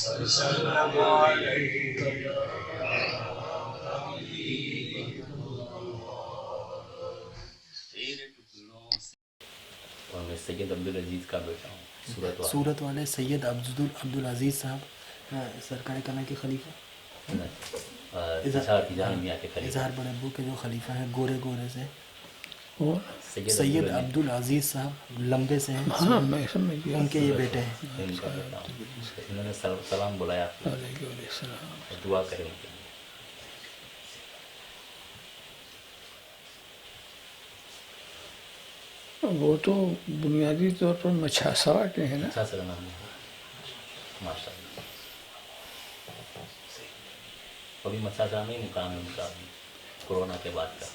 وسلم عليك يا اور میں سید عبدالعزیز کا بیٹا ہوں صورت والے سید عبدالعزیز صاحب سرکار کنا کے خلیفہ، اظہار میاں کے خلیفہ اظہار بڑے ابو کے جو خلیفہ ہیں گورے گورے سے، اور سید عبدالعزیز صاحب لمبے سے ہیں، ہاں میں سمجھ گیا، ان کے یہ بیٹے ہیں۔ ان کا بیٹا ہوں۔ انہوں نے سلام بلایا آپ کو، علیہ السلام۔ اور دعا کریں ان کے لیے۔ وہ تو بنیادی طور پر مچھاسوا کے ہیں نا؟ اچھا سر نام ہے، ماشاء اللہ۔ ابھی مساجہ میں ہی مقام ہے ان کا، ابھی کورونا کے بعد کا۔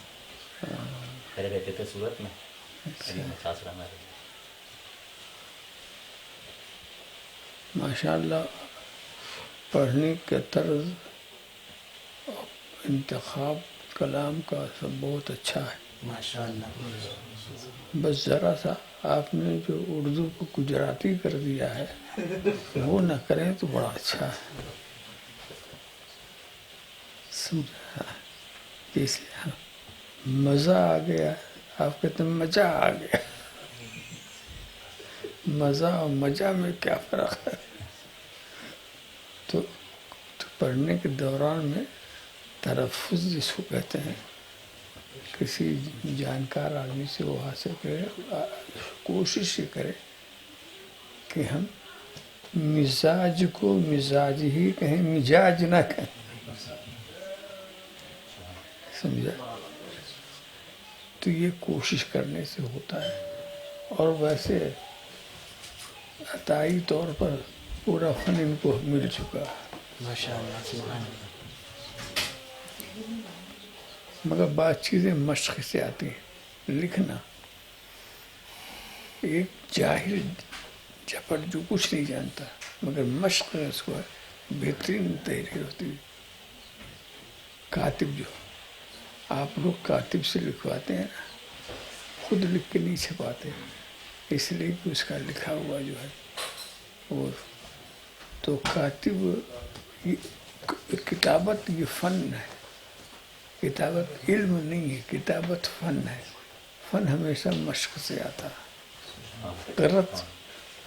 پہلے رہتے تھے سورت میں، ابھی مساجہ میں رہتے۔ ماشاء اللہ پڑھنے کا طرز، انتخاب کلام کا سب بہت اچھا ہے۔ ماشاء اللہ۔ بس ذرا سا آپ نے جو اردو کو گجراتی کر دیا ہے وہ نہ کریں تو بڑا اچھا ہے، سمجھا؟ جیسے مزہ آ گیا، آپ کہتے ہیں مزہ آ گیا، مزہ اور مزہ میں کیا فرق ہے؟ تو پڑھنے کے دوران میں تلفظ جس کو کہتے ہیں، کسی جانکار آدمی سے وہ حاصل کرے، کوشش یہ کرے کہ ہم مزاج کو مزاج ہی کہیں، مزاج نہ کہیں، سمجھا؟ تو یہ کوشش کرنے سے ہوتا ہے۔ اور ویسے عطائی طور پر پورا فن ان کو مل چکا ہے، ماشاء اللہ، سبحان اللہ۔ مگر بعض چیزیں مشق سے آتی ہیں۔ لکھنا ایک جاہل جھپٹ جو کچھ نہیں جانتا، مگر مشق اس کو بہترین تحریر ہوتی ہے۔ کاتب جو آپ لوگ کاتب سے لکھواتے ہیں نا، خود لکھ کے نہیں چھپاتے، اس لیے کہ اس کا لکھا ہوا جو ہے وہ تو کاتب کتابت یہ فن ہے، کتابت علم نہیں ہے، کتابت فن ہے۔ فن ہمیشہ مشق سے آتا ہے۔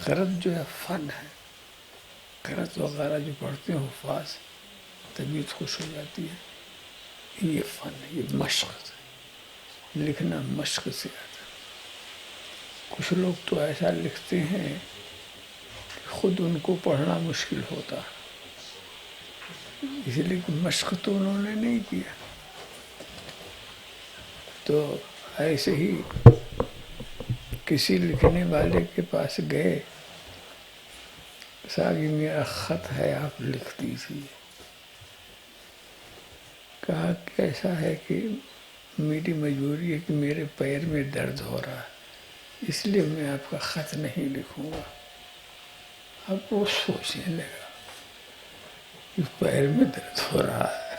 قرض جو ہے فن ہے، قرض وغیرہ جو پڑھتے ہیں حفاظ، طبیعت خوش ہو جاتی ہے، یہ فن ہے، یہ مشق ہے۔ لکھنا مشق سے آتا ہے۔ کچھ لوگ تو ایسا لکھتے ہیں کہ خود ان کو پڑھنا مشکل ہوتا ہے، اس لیے کہ مشق تو انہوں نے نہیں کیا۔ تو ایسے ہی کسی لکھنے والے کے پاس گئے، صاحب یہ میرا خط ہے، آپ لکھ دیجیے۔ کہا کیسا ہے کہ میری مجبوری ہے کہ میرے پیر میں درد ہو رہا ہے، اس لیے میں آپ کا خط نہیں لکھوں گا۔ اب وہ سوچنے لگا کہ پیر میں درد ہو رہا ہے،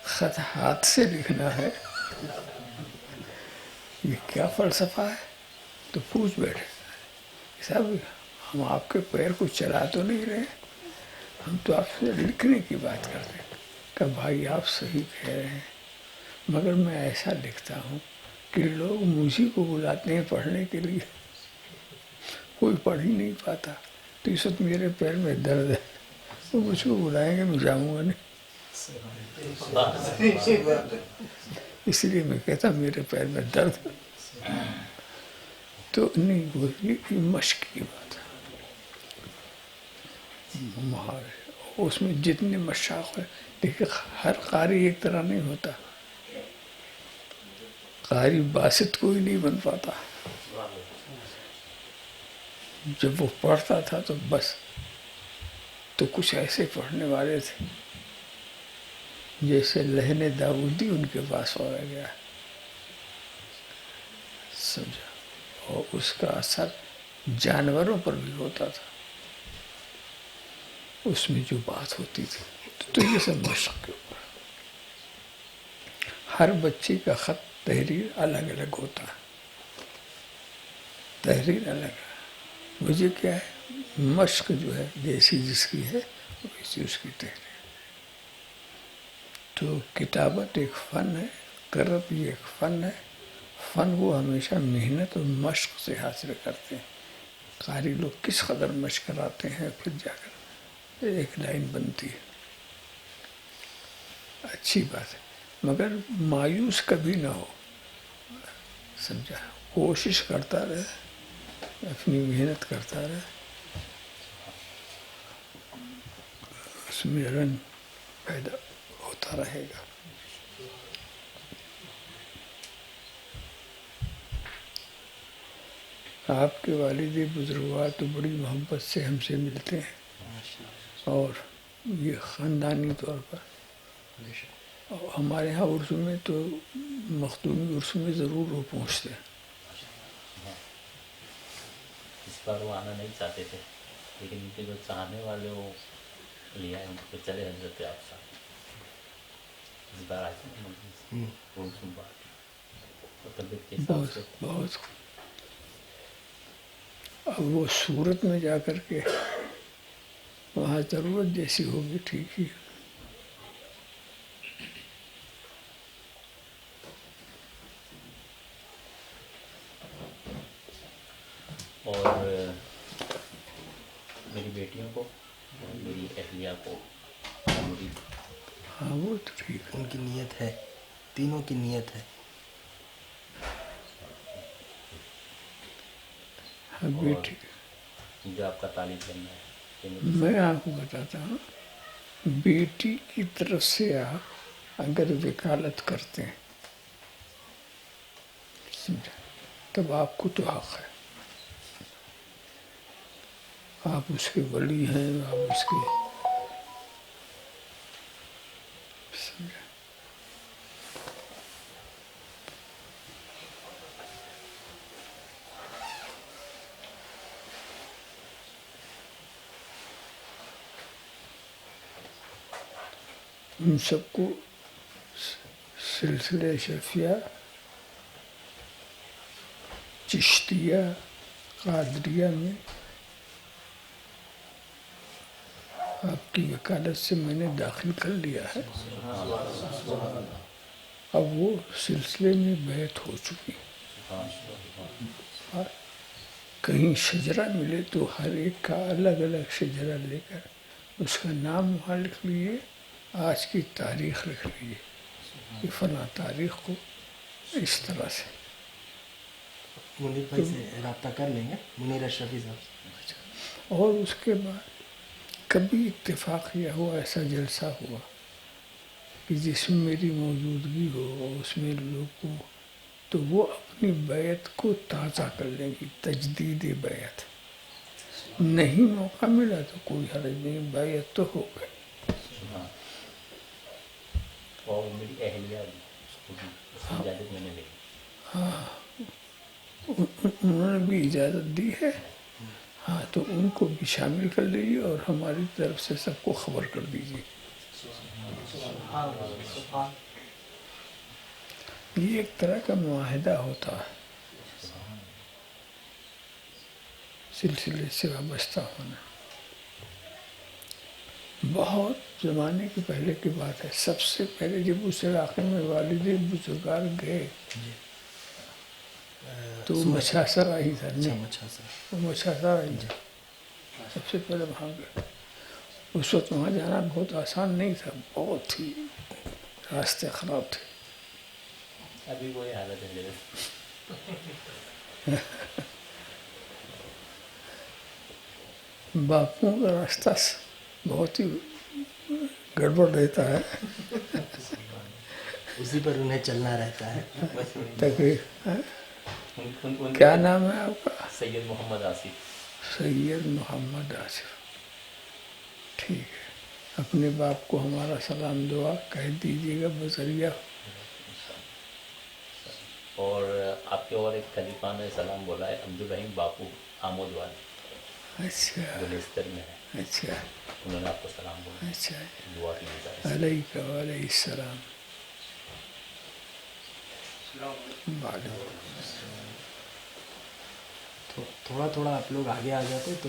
خط ہاتھ سے لکھنا ہے، یہ کیا فلسفہ ہے؟ تو پوچھ بیٹھے، صاحب ہم آپ کے پیر کو چلا تو نہیں رہے، ہم تو آپ سے لکھنے کی بات کرتے ہیں۔ کہ بھائی آپ صحیح کہہ رہے ہیں، مگر میں ایسا لکھتا ہوں کہ لوگ مجھے کو بلاتے ہیں پڑھنے کے لیے، کوئی پڑھ ہی نہیں پاتا، تو اس وقت میرے پیر میں درد ہے، وہ مجھ کو بلائیں گے، میں جاؤں گا نہیں، اس لیے میں کہتا میرے پیر میں درد ہے۔ تو نہیں، وہ یہ مشق کی بات ہے، مہارت۔ اس میں جتنے مشاق ہے، دیکھیں ہر قاری ایک طرح نہیں ہوتا، قاری باسط کوئی نہیں بن پاتا۔ جب وہ پڑھتا تھا تو بس، تو کچھ ایسے پڑھنے والے تھے جیسے لہن داودی ان کے پاس ہو گیا، سمجھا؟ اور اس کا اثر جانوروں پر بھی ہوتا تھا، اس میں جو بات ہوتی تھی۔ تو یہ سب مشق کے اوپر، ہر بچے کا خط تحریر الگ الگ ہوتا ہے، تحریر الگ ہے۔ مجھے کیا ہے، مشق جو ہے جیسی جس کی ہے ویسی اس کی تحریر. تو کتابت ایک فن ہے، قرأت بھی ایک فن ہے. فن وہ ہمیشہ محنت اور مشق سے حاصل کرتے ہیں. قاری لوگ کس قدر مشق کراتے ہیں پھر جا کر ایک لائن بنتی ہے. اچھی بات ہے، مگر مایوس کبھی نہ ہو. سمجھا؟ کوشش کرتا رہے، اپنی محنت کرتا رہے، اس میں رنگ پیدا ہوتا رہے گا. آپ کے والد بزرگوار تو بڑی محبت سے ہم سے ملتے ہیں، اور یہ خاندانی طور پر. اور ہمارے ہاں عرس میں تو مخدومی عرس میں ضرور وہ پہنچتے ہیں. اس بار وہ آنا نہیں چاہتے تھے، لیکن ان کے جو چاہنے والے وہ لے آئے، ان کو چلے حضرت آپ صاحب. اس بار آئے تھے وہ طبیعت کے حساب بہت سے. بہت. اب وہ صورت میں جا کر کے وہاں ضرورت جیسی ہوگی ٹھیک ہی. اور میری بیٹیوں کو اور میری اہلیہ کو میری ہاں وہ تو ٹھیک ہے. ان کی نیت ہے، تینوں کی نیت ہے. ہاں بیٹی، جو آپ کا طالب بننا ہے کہ میں آپ کو بتاتا ہوں، بیٹی کی طرف سے آپ اگر وکالت کرتے ہیں، سمجھا، تب آپ کو تو حق ہے. آپ اس کے ولی ہیں، آپ اس کے، سمجھا. ان سب کو سلسلہ شفیہ، چشتیہ، قادریہ میں آپ کی وکالت سے میں نے داخل کر لیا ہے. اب وہ سلسلے میں بیعت ہو چکی. اور کہیں شجرہ ملے تو ہر ایک کا الگ الگ شجرہ لے کر اس کا نام وہاں لکھ لیجیے، آج کی تاریخ لکھ لیجیے کہ فلاں تاریخ کو اس طرح سے. منیر بھائی سے رابطہ کر لیں گے، منیر اشرفی صاحب. اور اس کے بعد کبھی اتفاق یہ ہوا، ایسا جلسہ ہوا کہ جس میں میری موجودگی ہو اور اس میں لوگ کو، تو وہ اپنی بیعت کو تازہ کر لیں گی، تجدید بیعت. نہیں موقع ملا تو کوئی حرج نہیں، بیعت تو ہو گئی. اور میری اہلیہ بھی اس کو بھی اس کی اجازت میں نے دی. انہوں نے بھی اجازت دی ہے. ہاں تو ان کو بھی شامل کر لیجیے اور ہماری طرف سے سب کو خبر کر دیجیے. یہ ایک طرح کا معاہدہ ہوتا ہے، سلسلے سے وابستہ ہونا. بہت زمانے کے پہلے کی بات ہے. سب سے پہلے جب اس علاقے میں والد بزرگار گئے تو مچھاسر آئی تھا. وہ مچھاسر آئی تھی سب سے پہلے وہاں گئے. اس وقت وہاں جانا بہت آسان نہیں تھا، بہت ہی راستے خراب تھے. ابھی وہی حالت ہے. باپوں کا راستہ بہت ہی گڑبڑ رہتا ہے. اسی پر انہیں چلنا رہتا ہے. کیا نام ہے آپ کا؟ سید محمد آصف. سید محمد آصف. ٹھیک ہے، اپنے باپ کو ہمارا سلام دعا کہہ دیجیے گا بذریعہ. اور آپ کے اور ایک خلیفہ نے سلام بولا ہے، عبدالرحیم باپو آمود والے اچھا گلستر میں ہے. اچھا انہوں نے آپ کو سلام بولا. اچھا. دعا کی جائے. علیکہ وعلیہ السلام. تھوڑا تھوڑا آپ لوگ آگے آ جاتے تو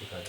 2007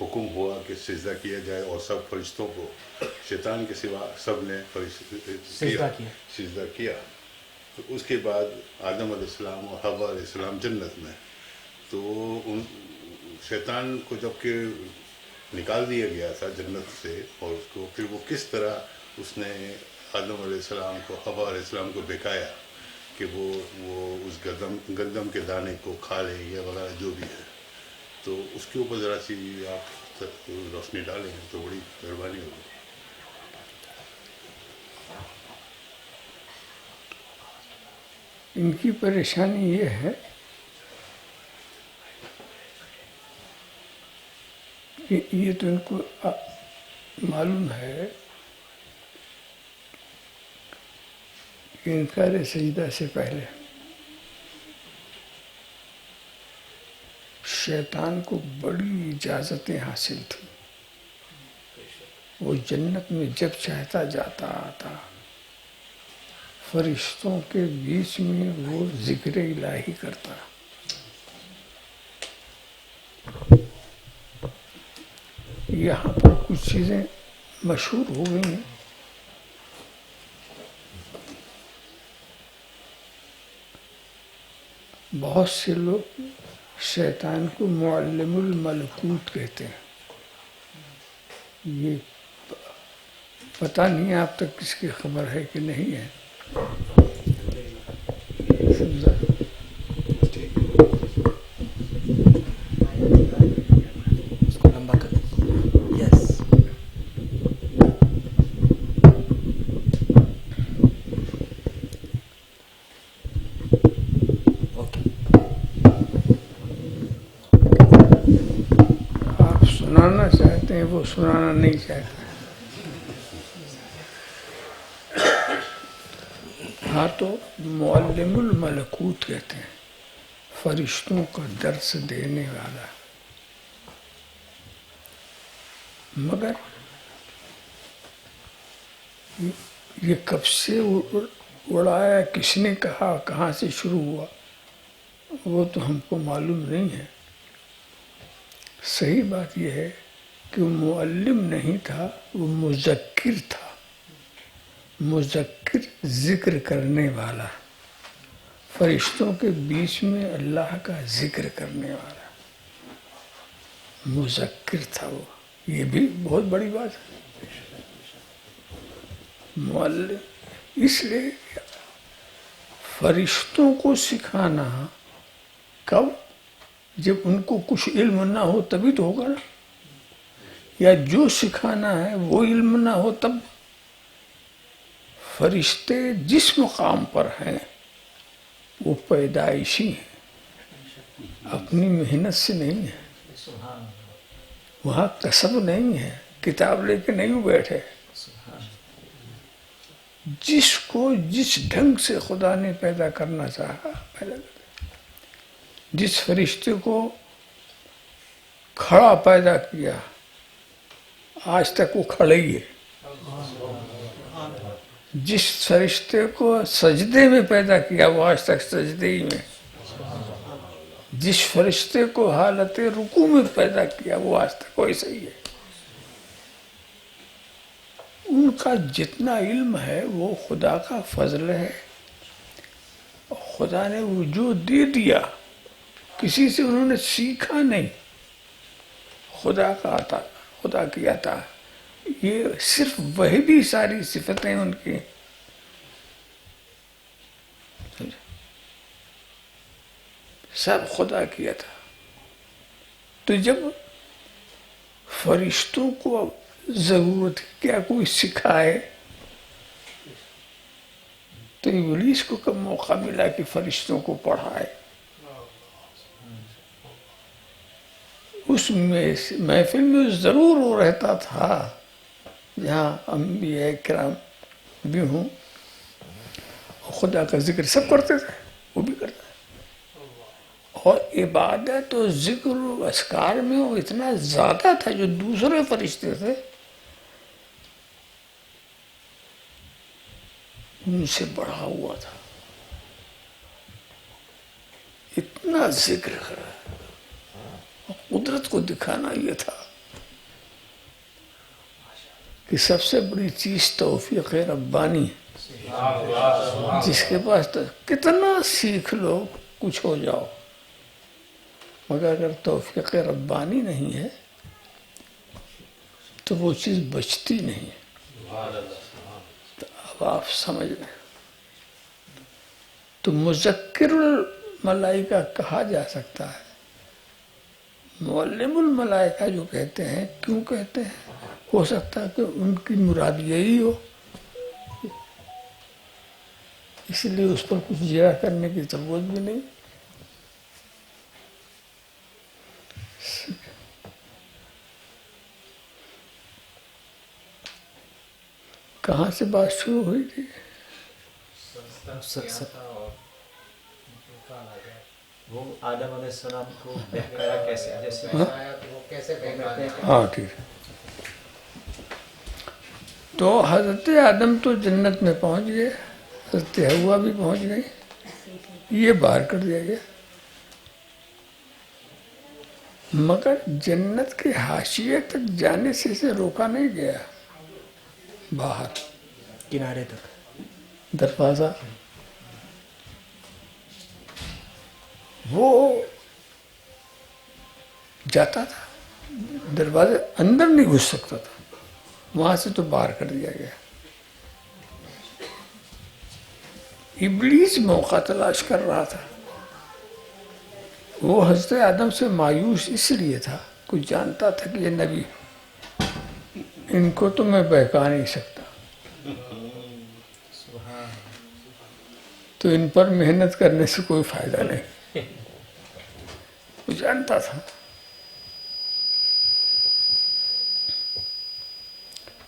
حکم ہوا کہ سجدہ کیا جائے اور سب فرشتوں کو شیطان کے سوا سب نے سجدہ کیا. تو اس کے بعد آدم علیہ السلام اور حوا علیہ السلام جنت میں. تو ان شیطان کو جب کہ نکال دیا گیا تھا جنت سے، اور اس کو پھر وہ کس طرح اس نے آدم علیہ السلام کو حوا علیہ السلام کو بہکایا کہ وہ اس گندم کے دانے کو کھا لے یا وغیرہ جو بھی ہے. تو اس کے اوپر ذرا سی آپ روشنی ڈالیں تو بڑی مہربانی ہوگی. ان کی پریشانی یہ ہے کہ یہ تو ان کو معلوم ہے کہ انکار سجدہ سے پہلے شیطان کو بڑی اجازتیں حاصل تھیں. وہ جنت میں جب چاہتا جاتا آتا، فرشتوں کے بیچ میں وہ ذکر الہی کرتا. یہاں پر کچھ چیزیں مشہور ہو گئی ہیں. بہت سے لوگ شیطان کو معلم الملکوت کہتے ہیں. یہ پتہ نہیں آپ تک کس کی خبر ہے کہ نہیں ہے. اس کو لمبا کر یس. آپ سنانا چاہتے ہیں، وہ سنانا نہیں چاہتے. ہاں تو معلم الملکوت کہتے ہیں، فرشتوں کا درس دینے والا. مگر یہ کب سے اڑایا، کس نے کہا، کہاں سے شروع ہوا، وہ تو ہم کو معلوم نہیں ہے. صحیح بات یہ ہے کہ وہ معلم نہیں تھا، وہ مذکر تھا. مذکر ذکر کرنے والا، فرشتوں کے بیچ میں اللہ کا ذکر کرنے والا مذکر تھا وہ. یہ بھی بہت بڑی بات ہے. معلم اس لیے فرشتوں کو سکھانا کب؟ جب ان کو کچھ علم نہ ہو تبھی تو ہوگا نا. یا جو سکھانا ہے وہ علم نہ ہو تب. فرشتے جس مقام پر ہیں وہ پیدائشی ہیں، اپنی محنت سے نہیں ہے. وہاں کسب نہیں ہے، کتاب لے کے نہیں بیٹھے. جس کو جس ڈھنگ سے خدا نے پیدا کرنا چاہا پیدا کر. جس فرشتے کو کھڑا پیدا کیا آج تک وہ کھڑا ہی ہے. جس فرشتے کو سجدے میں پیدا کیا وہ آج تک سجدے ہی میں. جس فرشتے کو حالت رکوع میں پیدا کیا وہ آج تک ویسا ہی ہے. ان کا جتنا علم ہے وہ خدا کا فضل ہے. خدا نے وجود دے دیا، کسی سے انہوں نے سیکھا نہیں. خدا کا عطا، خدا کی عطا. یہ صرف وحیدی ساری صفتیں ان کی. سب خدا کی عطا. تو جب فرشتوں کو ضرورت کیا کوئی سکھائے تو ابلیس کو کب موقع ملا کہ فرشتوں کو پڑھائے؟ اس محفل میں ضرور وہ رہتا تھا جہاں انبیاء کرام بھی ہوں. خدا کا ذکر سب کرتے تھے، وہ بھی کرتا. اور عبادت و ذکر و اذکار میں وہ اتنا زیادہ تھا جو دوسرے فرشتے تھے ان سے بڑھا ہوا تھا. اتنا ذکر کرا. قدرت کو دکھانا یہ تھا کہ سب سے بڑی چیز توفیق ربانی ہے، جس کے پاس تو کتنا سیکھ لو کچھ ہو جاؤ، مگر اگر توفیق ربانی نہیں ہے تو وہ چیز بچتی نہیں ہے۔ تو اب آپ سمجھ لیں، تو مذکر الملائکہ کہا جا سکتا ہے، معلم الملائکہ جو کہتے ہیں، کیوں کہتے ہیں؟ ہو سکتا ہے کہ ان کی مراد یہی ہو، اس لیے اس پر کچھ جرا کرنے کی ضرورت بھی نہیں۔ کہاں سے بات شروع ہوئی تھی؟ وہ آدم علیہ السلام کو بہکایا کیسے، جیسے ہاں ٹھیک ہے۔ تو حضرت آدم تو جنت میں پہنچ گئے، حضرت حوا بھی پہنچ گئی، یہ باہر کر دیا گیا، مگر جنت کے حاشیے تک جانے سے اسے روکا نہیں گیا، باہر کنارے تک دروازہ وہ جاتا تھا، دروازے اندر نہیں گھس سکتا تھا، وہاں سے تو باہر کر دیا گیا۔ ابلیس موقع تلاش کر رہا تھا، وہ حضرت آدم سے مایوس اس لیے تھا کہ جانتا تھا کہ یہ نبی، ان کو تو میں بہکا نہیں سکتا، تو ان پر محنت کرنے سے کوئی فائدہ نہیں، وہ جانتا تھا۔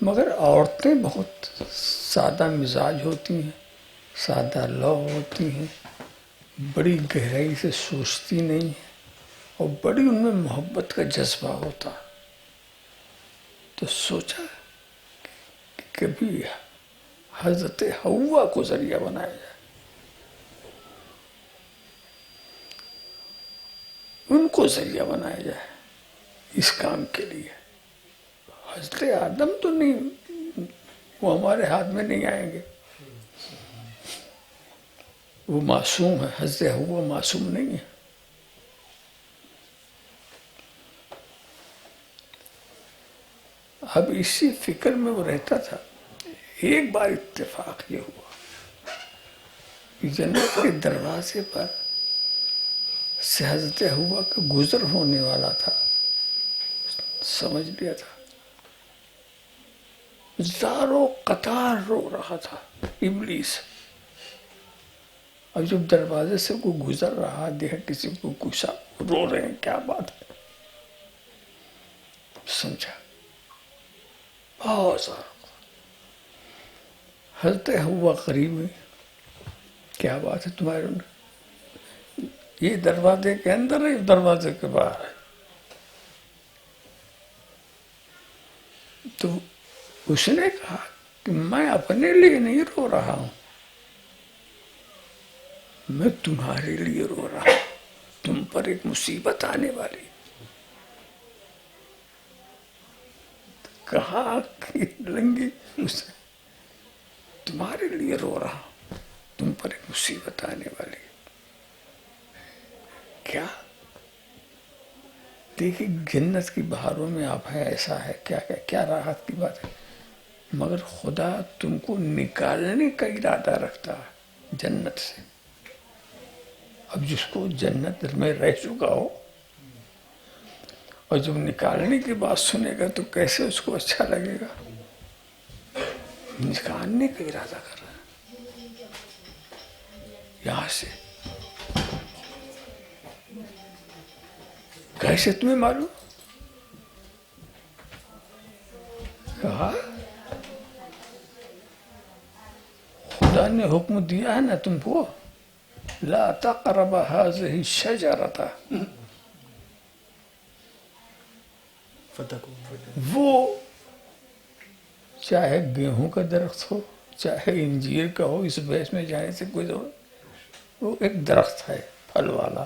مگر عورتیں بہت سادہ مزاج ہوتی ہیں، سادہ لو ہوتی ہیں، بڑی گہرائی سے سوچتی نہیں ہیں، اور بڑی ان میں محبت کا جذبہ ہوتا، تو سوچا کہ کبھی حضرت حوا کو ذریعہ بنایا جائے، ان کو ذریعہ بنایا جائے اس کام کے لیے۔ حضرت آدم تو نہیں، وہ ہمارے ہاتھ میں نہیں آئیں گے، وہ معصوم ہے، حضرت حوا معصوم نہیں ہے۔ اب اسی فکر میں وہ رہتا تھا، ایک بار اتفاق یہ ہوا کہ جنت کے دروازے پر سے حضرت حوا کا گزر ہونے والا تھا، سمجھ لیا تھا، زاروں قطار رو رہا تھا ابلیس۔ اب جب دروازے سے کوئی گزر رہا، دیکھا کسی کو گھسا، رو رہے ہیں، کیا بات ہے، سمجھا بہت سارا۔ حضرت حوا قریب ہوئی، کیا بات ہے تمہارے، یہ دروازے کے اندر ہے، دروازے کے باہر ہے؟ تو اس نے کہا کہ میں اپنے لیے نہیں رو رہا ہوں، میں تمہارے لیے رو رہا ہوں، تم پر ایک مصیبت آنے والی۔ کہا کہ لنگی اسے، تمہارے لیے رو رہا ہوں، تم پر ایک مصیبت آنے والی۔ کیا؟ دیکھیے جنت کی بہاروں میں آپ ہے، ایسا ہے، کیا راحت کی بات ہے، مگر خدا تم کو نکالنے کا ارادہ رکھتا ہے جنت سے۔ اب جس کو جنت میں رہ چکا ہو اور جب نکالنے کی بات سنے گا تو کیسے اس کو اچھا لگے گا؟ نکالنے کا ارادہ کر رہا ہے یہاں سے۔ کیسے تمہیں معلوم؟ کہا خدا نے حکم دیا ہے نا تم کو، لا تقرب هذه الشجرة، وہ چاہے گیہوں کا درخت ہو، چاہے انجیر کا ہو، اس بحث میں جانے سے کوئی ضرورت، وہ ایک درخت ہے پھل والا،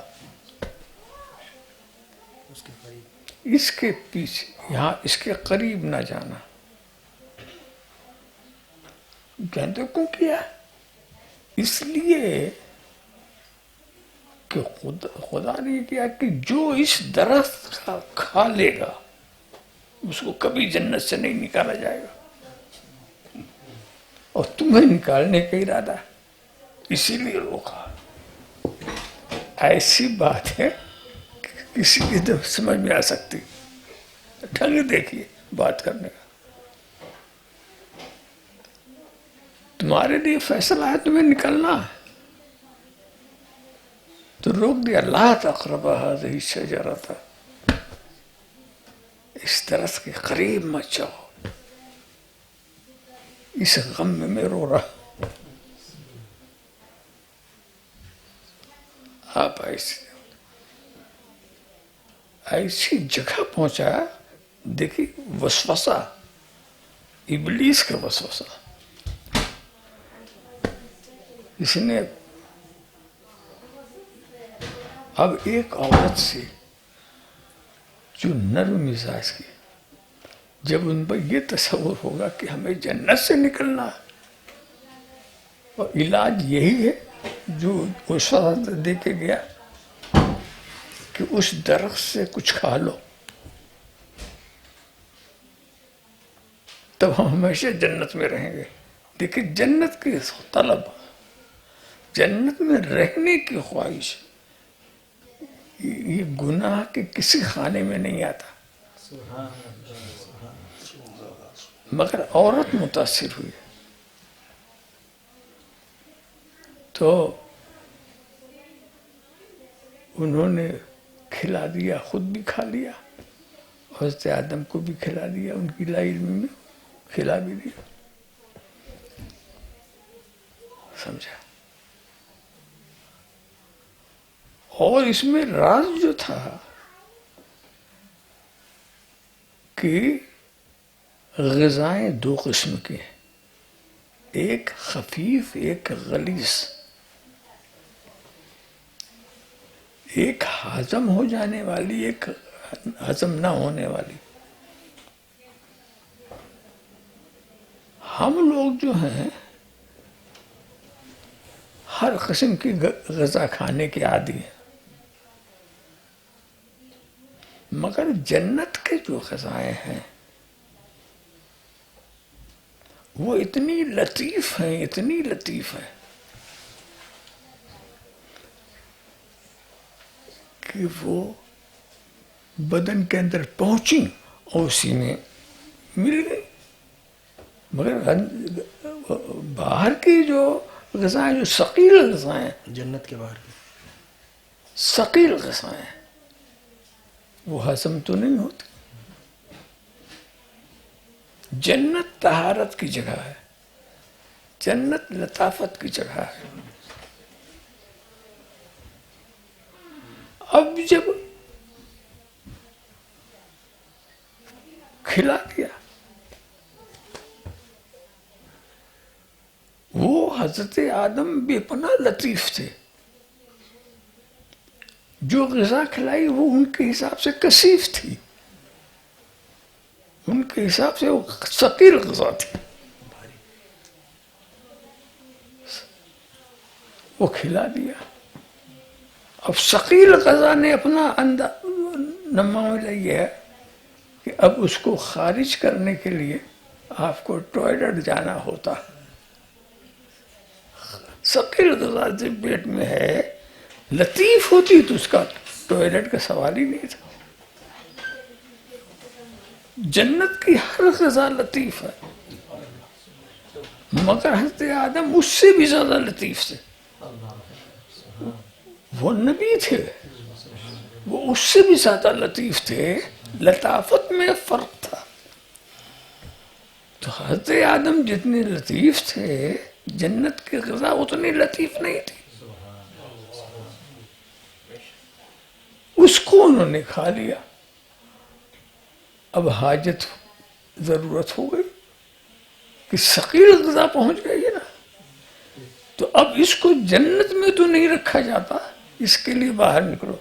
اس کے پیچھے، یہاں اس کے قریب نہ جانا، جانتے کیوں کیا؟ اس لیے کہ خدا نے یہ کیا کہ جو اس درخت کا کھا لے گا اس کو کبھی جنت سے نہیں نکالا جائے گا، اور تمہیں نکالنے کا ارادہ ہے، اسی لیے روکا۔ ایسی بات ہے کہ کسی کی تو سمجھ میں آ سکتی، ڈھنگ دیکھیے بات کرنے کا۔ تمہارے لیے فیصلہ ہے تمہیں نکلنا ہے تو روک دیا، لا تقرب هذه الشجرة، اس درخت کے قریب مت جاؤ۔ اس غم میں رو رہا، آپ ایسی جگہ پہنچا، دیکھیے وسوسہ، ابلیس کا وسوسہ۔ اس نے اب ایک عورت سے جو نرم مزاج کی، جب ان پر یہ تصور ہوگا کہ ہمیں جنت سے نکلنا ہے اور علاج یہی ہے جو اس وقت دے کے گیا کہ اس درخت سے کچھ کھا لو تب ہم ہمیشہ جنت میں رہیں گے۔ دیکھیں جنت کی طلب، جنت میں رہنے کی خواہش، یہ گناہ کے کسی خانے میں نہیں آتا، مگر عورت متاثر ہوئی تو انہوں نے کھلا دیا، خود بھی کھا لیا، حضرت آدم کو بھی کھلا دیا، ان کی لا علمی میں کھلا بھی دیا۔ سمجھا؟ اور اس میں راز جو تھا کہ غذائیں دو قسم کی ہیں، ایک خفیف ایک غلیظ، ایک ہضم ہو جانے والی ایک ہضم نہ ہونے والی۔ ہم لوگ جو ہیں ہر قسم کی غذا کھانے کے عادی ہیں، مگر جنت کے جو غذائیں ہیں وہ اتنی لطیف ہیں، اتنی لطیف ہیں کہ وہ بدن کے اندر پہنچی اور اسی میں مل گئی۔ مگر باہر کی جو غذائیں، جو ثقیل غذائیں، جنت کے باہر کی ثقیل غذائیں، وہ ہضم تو نہیں ہوتی۔ جنت طہارت کی جگہ ہے، جنت لطافت کی جگہ ہے۔ اب جب کھلا دیا، وہ حضرت آدم بے پناہ لطیف تھے، جو غذا کھلائی وہ ان کے حساب سے کثیف تھی، ان کے حساب سے وہ ثقیل غذا تھی، وہ کھلا دیا۔ اب ثقیل غذا نے اپنا نمایاں یہ ہے کہ اب اس کو خارج کرنے کے لیے آپ کو ٹوائلٹ جانا ہوتا۔ ثقیل غذا جب پیٹ میں ہے، لطیف ہوتی تو اس کا ٹوائلٹ کا سوال ہی نہیں تھا۔ جنت کی ہر غذا لطیف ہے، مگر حضرت آدم اس سے بھی زیادہ لطیف تھے، وہ نبی تھے، وہ اس سے بھی زیادہ لطیف تھے، لطافت میں فرق تھا۔ تو حضرت آدم جتنے لطیف تھے، جنت کی غذا اتنی لطیف نہیں تھی، اس کو انہوں نے کھا لیا۔ اب حاجت، ضرورت ہو گئی کہ ثقیل غذا پہنچ گئی ہے نا، تو اب اس کو جنت میں تو نہیں رکھا جاتا، اس کے لیے باہر نکلو۔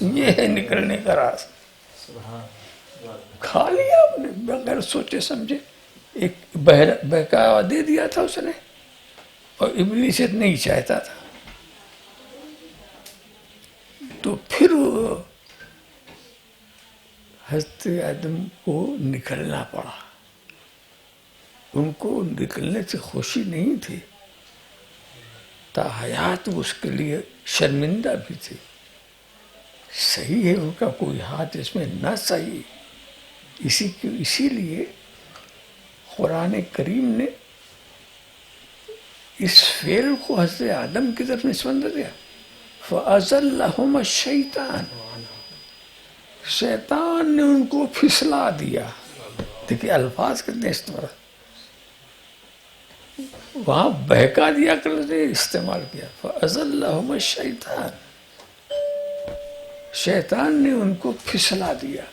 یہ ہے نکلنے کا راز۔ کھا لیا آپ نے بغیر سوچے سمجھے، ایک بہکاوا دے دیا تھا اس نے، اور ابلیس نہیں چاہتا تھا، تو پھر وہ حضرت آدم کو نکلنا پڑا. ان کو نکلنے سے خوشی نہیں تھی، تا حیات اس کے لیے شرمندہ بھی تھی. صحیح ہے ان کا کوئی ہاتھ اس میں نہ صحیح، اسی لیے قرآن کریم نے اس فعل کو حضرت آدم کی طرف نسبت دیا. فَأَزَلَّهُمَا الشَّيْطَانُ، شیطان نے ان کو پھسلا دیا. دیکھیے الفاظ کتنے استعمال، وہاں بہکا دیا کر استعمال کیا. فَأَزَلَّهُمَا الشَّيْطَانُ، شیطان نے ان کو پھسلا دیا.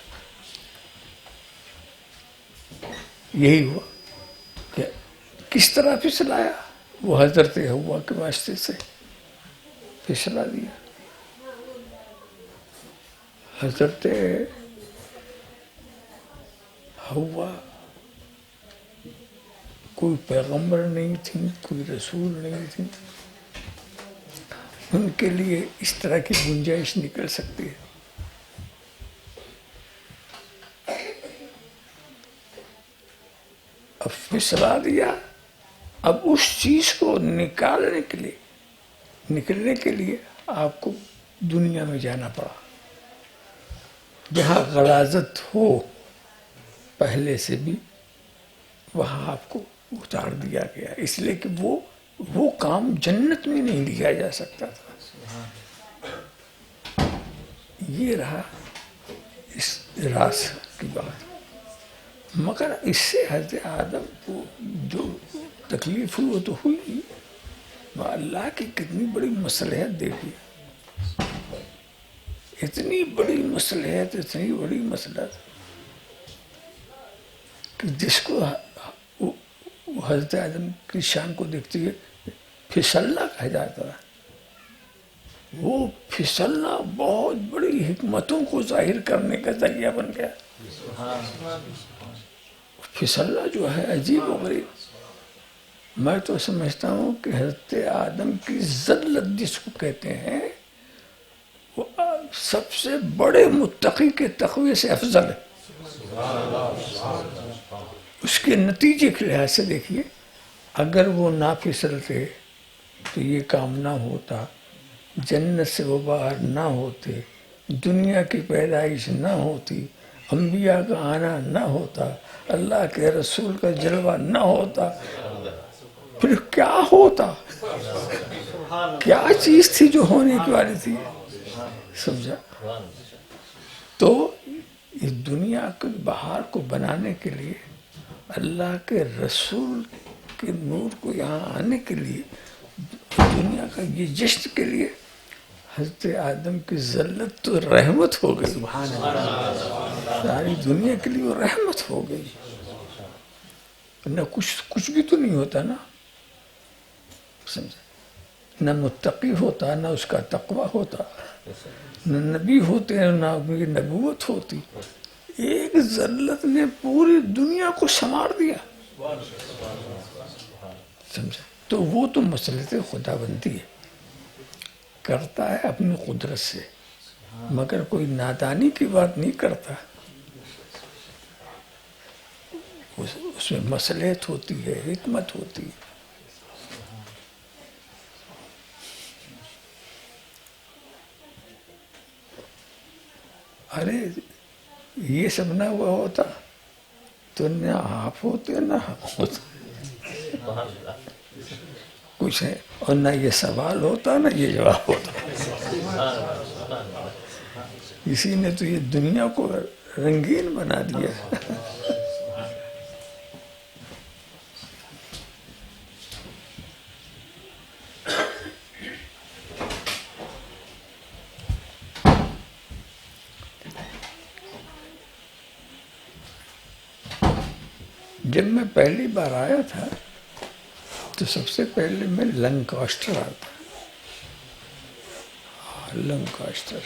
یہی ہوا کہ کس طرح پھسلایا؟ وہ حضرت حوا کے واسطے سے پھسلا دیا. حضرت حوا کوئی پیغمبر نہیں تھی، کوئی رسول نہیں تھی، ان کے لیے اس طرح کی گنجائش نکل سکتی ہے. اب پھسلا دیا. اب اس چیز کو نکلنے کے لیے آپ کو دنیا میں جانا پڑا، جہاں غلاظت ہو پہلے سے بھی، وہاں آپ کو اتار دیا گیا. اس لیے کہ وہ کام جنت میں نہیں لیا جا سکتا تھا. یہ رہا اس راز کی بات. مگر اس سے حضرت آدم کو جو تکلیف ہوئی وہ تو ہوئی. اللہ کی کتنی بڑی مصلحت دیکھی، اتنی بڑی مصلحت، اتنی بڑی مصلحت کہ جس کو حضرت آدم کی شان کو دیکھتے ہوئے پھسلنا کہا جاتا ہے. وہ پھسلنا بہت بڑی حکمتوں کو ظاہر کرنے کا ذریعہ بن گیا. پھسلنا جو ہے عجیب و غریب. میں تو سمجھتا ہوں کہ حضرت آدم کی ذلت جس کو کہتے ہیں وہ سب سے بڑے متقی کے تقوی سے افضل ہے. اس کے نتیجے کے لحاظ سے دیکھیے، اگر وہ نہ پھسلتے تو یہ کام نہ ہوتا، جنت سے وہ باہر نہ ہوتے، دنیا کی پیدائش نہ ہوتی، انبیاء کا آنا نہ ہوتا، اللہ کے رسول کا جلوہ نہ ہوتا، پھر کیا ہوتا؟ کیا چیز تھی جو ہونے کی والی تھی؟ سمجھا؟ تو اس دنیا کے بہار کو بنانے کے لیے، اللہ کے رسول کے نور کو یہاں آنے کے لیے، دنیا کا یہ جشن کے لیے حضرت آدم کی ذلت تو رحمت ہو گئی. ساری دنیا کے لیے وہ رحمت ہو گئی. نہ کچھ بھی تو نہیں ہوتا نا، سمجھا؟ نہ متقی ہوتا، نہ اس کا تقوی ہوتا، نہ نبی ہوتے، نہ نبوت ہوتی. ایک ذلت نے پوری دنیا کو سنوار دیا. سمجھا؟ تو وہ تو مسئلہ خدا بندی ہے، کرتا ہے اپنی قدرت سے، مگر کوئی نادانی کی بات نہیں کرتا. اس میں مصلحت ہوتی ہے، حکمت ہوتی ہے. ارے یہ سب نہ ہوا ہوتا تو نہ آپ ہوتے نہ ہم ہوتے، کچھ ہے، اور نہ یہ سوال ہوتا نہ یہ جواب ہوتا. اسی نے تو یہ دنیا کو رنگین بنا دیا. جب میں پہلی بار آیا تھا تو سب سے پہلے میں لنکاسٹر آیا تھا. لنکاسٹر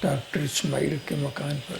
ڈاکٹر اسماعیل کے مکان پر.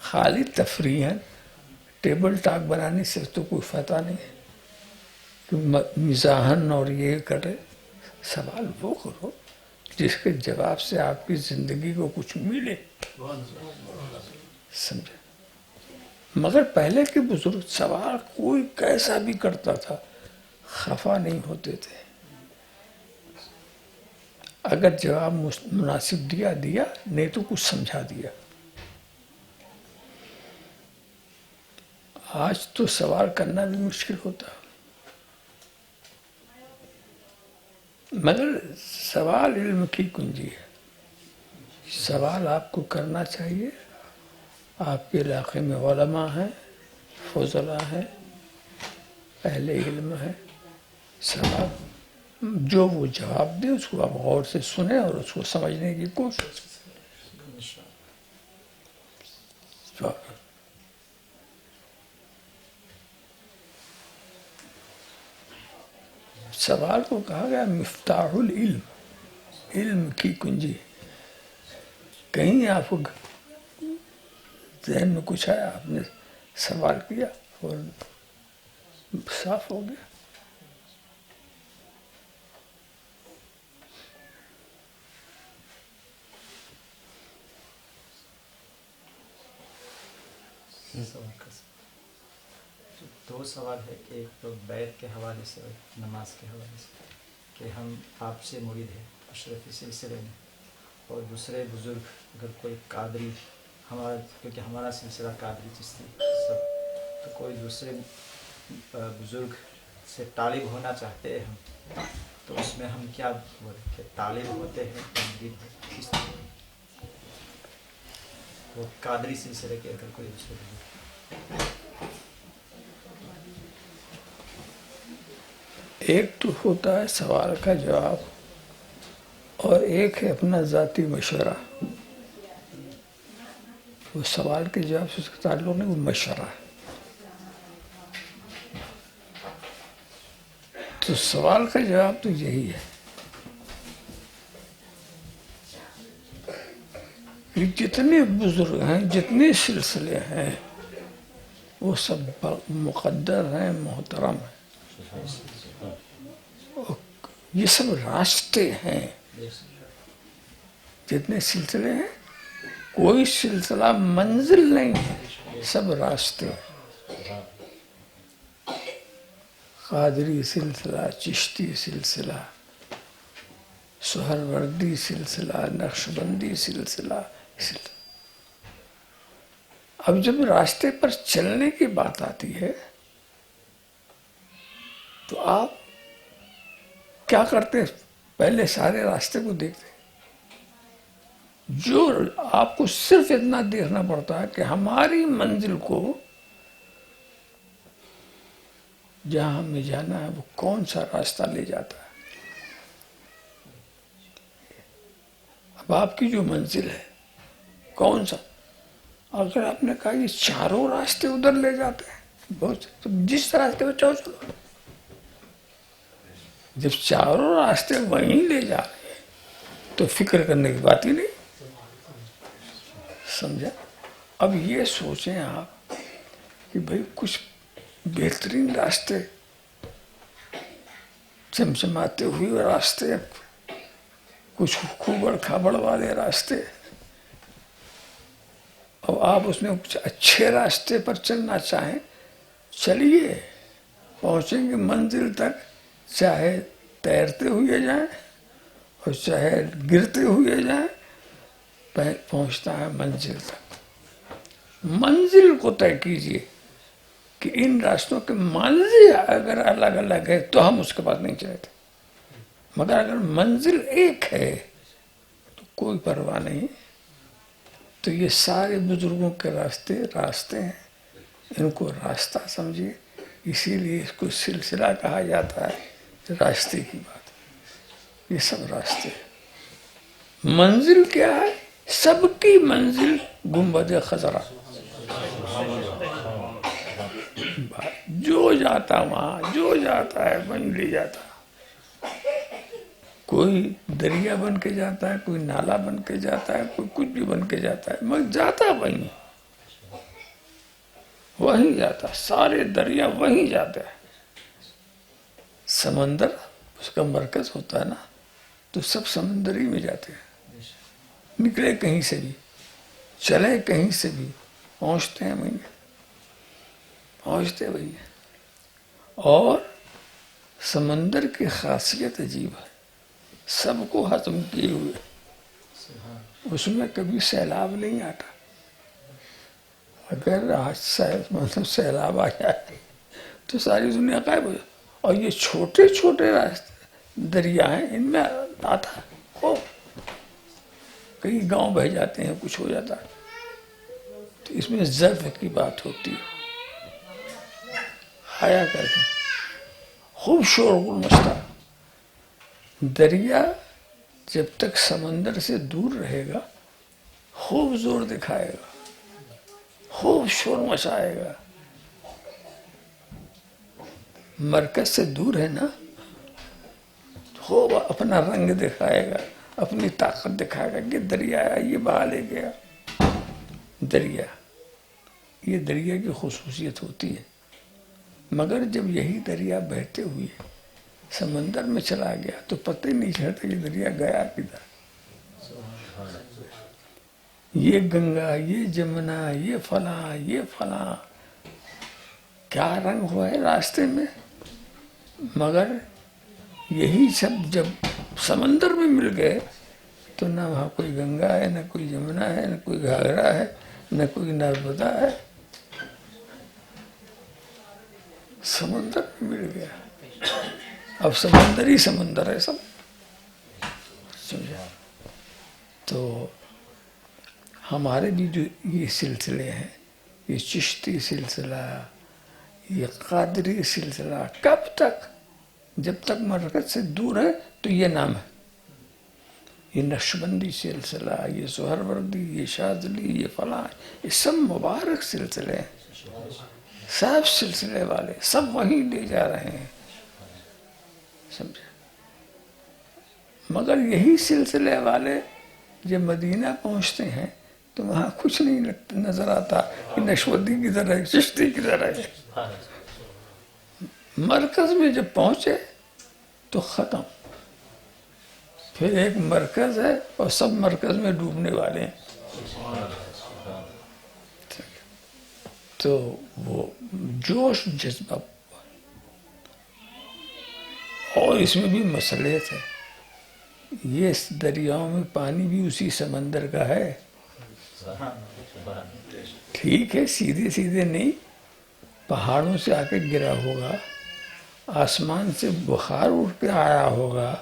خالی تفریح ہے، ٹیبل ٹاک بنانے سے تو کوئی فائدہ نہیں ہے کہ مزاحن اور یہ کرے. سوال وہ کرو جس کے جواب سے آپ کی زندگی کو کچھ ملے. سمجھے؟ مگر پہلے کے بزرگ سوال کوئی کیسا بھی کرتا تھا خفا نہیں ہوتے تھے. اگر جواب مناسب دیا نہیں تو کچھ سمجھا دیا. آج تو سوال کرنا بھی مشکل ہوتا، مگر سوال علم کی کنجی ہے. سوال آپ کو کرنا چاہیے. آپ کے علاقے میں علماء ہیں، فضلاء ہیں، اہل علم ہے. سوال جو وہ جواب دے اس کو آپ غور سے سنیں اور اس کو سمجھنے کی کوشش کریں. سوال کو کہا گیا مفتاح العلم، علم کی کنجی. کہیں آپ کو ذہن میں کچھ آیا، آپ نے سوال کیا اور صاف ہو گیا. دو سوال ہے کہ ایک تو بیت کے حوالے سے اور نماز کے حوالے سے کہ ہم آپ سے مرید ہیں اشرفی سلسلے میں، اور دوسرے بزرگ اگر کوئی قادری ہمارا، کیونکہ ہمارا سلسلہ قادری چشتی سب، تو کوئی دوسرے بزرگ سے طالب ہونا چاہتے ہیں ہم، تو اس میں ہم کیا بولیں کہ طالب ہوتے ہیں یا مرید ہیں؟ کس طرح وہ قادری سلسلے کے اگر کوئی دوسرے بزرگ. ایک تو ہوتا ہے سوال کا جواب اور ایک ہے اپنا ذاتی مشورہ. وہ سوال کے جواب سے اس کا تعلق نہیں، وہ مشورہ ہے. تو سوال کا جواب تو یہی ہے کہ جتنے بزرگ ہیں، جتنے سلسلے ہیں، وہ سب مقدر ہیں، محترم ہیں. یہ سب راستے ہیں. جتنے سلسلے ہیں کوئی سلسلہ منزل نہیں ہے، سب راستے ہیں. قادری سلسلہ، چشتی سلسلہ، سہروردی سلسلہ، نقشبندی سلسلہ. اب جب راستے پر چلنے کی بات آتی ہے تو آپ کیا کرتے ہیں؟ پہلے سارے راستے کو دیکھتے ہیں. جو آپ کو صرف اتنا دیکھنا پڑتا ہے کہ ہماری منزل کو جہاں ہمیں جانا ہے وہ کون سا راستہ لے جاتا ہے. اب آپ کی جو منزل ہے کون سا، اگر آپ نے کہا یہ چاروں راستے ادھر لے جاتے ہیں، بہت تو جس راستے پہ چاہو چلو. جب چاروں راستے وہیں لے جا رہے ہیں تو فکر کرنے کی بات ہی نہیں. سمجھا؟ اب یہ سوچیں آپ کہ بھئی کچھ بہترین راستے، چمچماتے ہوئے راستے، کچھ کھوبڑ کھابڑ والے راستے، اب آپ اس میں کچھ اچھے راستے پر چلنا چاہیں، چلیے، پہنچیں گے منزل تک، چاہے تیرتے ہوئے جائیں اور چاہے گرتے ہوئے جائیں، پہنچتا ہے منزل تک. منزل کو طے کیجیے کہ ان راستوں کے منزل اگر الگ الگ ہے تو ہم اس کے بعد نہیں چلتے، مگر اگر منزل ایک ہے تو کوئی پرواہ نہیں. تو یہ سارے بزرگوں کے راستے ہیں، ان کو راستہ سمجھیے. اسی لیے اس کو سلسلہ کہا جاتا ہے. راستے کی بات، یہ سب راستے ہیں. منزل کیا ہے؟ سب کی منزل گنبد خضرا. جو جاتا وہاں، جو جاتا ہے بن لے جاتا. کوئی دریا بن کے جاتا ہے، کوئی نالا بن کے جاتا ہے، کوئی کچھ بھی بن کے جاتا ہے، مگر جاتا وہیں. وہیں جاتا ہے، سارے دریا وہیں جاتے ہیں. سمندر اس کا مرکز ہوتا ہے نا، تو سب سمندری میں جاتے ہیں. نکلے کہیں سے بھی، چلے کہیں سے بھی، پہنچتے ہیں وہیں، پہنچتے وہی ہیں. اور سمندر کی خاصیت عجیب ہے، سب کو ختم کیے ہوئے، اس میں کبھی سیلاب نہیں آتا. اگر آج سیلاب آ جائے تو ساری دنیا غائب ہو جائے. اور یہ چھوٹے چھوٹے راستے دریا ہیں، ان میں آتا ہے خوب، کئی گاؤں بہ جاتے ہیں، کچھ ہو جاتا ہے. تو اس میں ظرف کی بات ہوتی ہے، آیا کرتے ہیں، خوب شور غل مچتا. دریا جب تک سمندر سے دور رہے گا خوب زور دکھائے گا، خوب شور مچائے گا. مرکز سے دور ہے نا، خوب اپنا رنگ دکھائے گا، اپنی طاقت دکھائے گا. یہ دریا ہے، یہ بہا لے گیا. دریا، یہ دریا کی خصوصیت ہوتی ہے. مگر جب یہی دریا بہتے ہوئے سمندر میں چلا گیا تو پتہ ہی نہیں چلتا کہ دریا گیا کدھر. یہ گنگا، یہ جمنا، یہ فلاں، یہ فلاں، کیا رنگ ہوا ہے راستے میں. مگر یہی سب جب سمندر میں مل گئے تو نہ وہاں کوئی گنگا ہے، نہ کوئی جمنا ہے، نہ کوئی گھاگرا ہے، نہ کوئی نرمدا ہے. سمندر میں مل گیا. اب سمندر ہی سمندر ہے سب، سمجھا. تو ہمارے بھی جو یہ سلسلے ہیں، یہ چشتی سلسلہ، یہ قادری سلسلہ، کب تک؟ جب تک مرکز سے دور ہے تو یہ نام ہے. یہ نقشبندی سلسلہ، یہ سہروردی، یہ شاذلی، یہ فلاں، یہ سب مبارک سلسلے ہیں. سب سلسلے والے سب وہیں لے جا رہے ہیں، سمجھے. مگر یہی سلسلے والے جب مدینہ پہنچتے ہیں تو وہاں کچھ نہیں نظر آتا کہ نقشبندی کدھر ہے، چشتی کدھر ہے. مرکز میں جب پہنچے تو ختم. پھر ایک مرکز ہے اور سب مرکز میں ڈوبنے والے ہیں. تو وہ جوش جذبہ، اور اس میں بھی مسئلے تھے. یہ دریاؤں میں پانی بھی اسی سمندر کا ہے. ٹھیک ہے، سیدھے سیدھے نہیں، پہاڑوں سے آ کے گرا ہوگا، آسمان سے بخار اٹھ کے آیا ہوگا،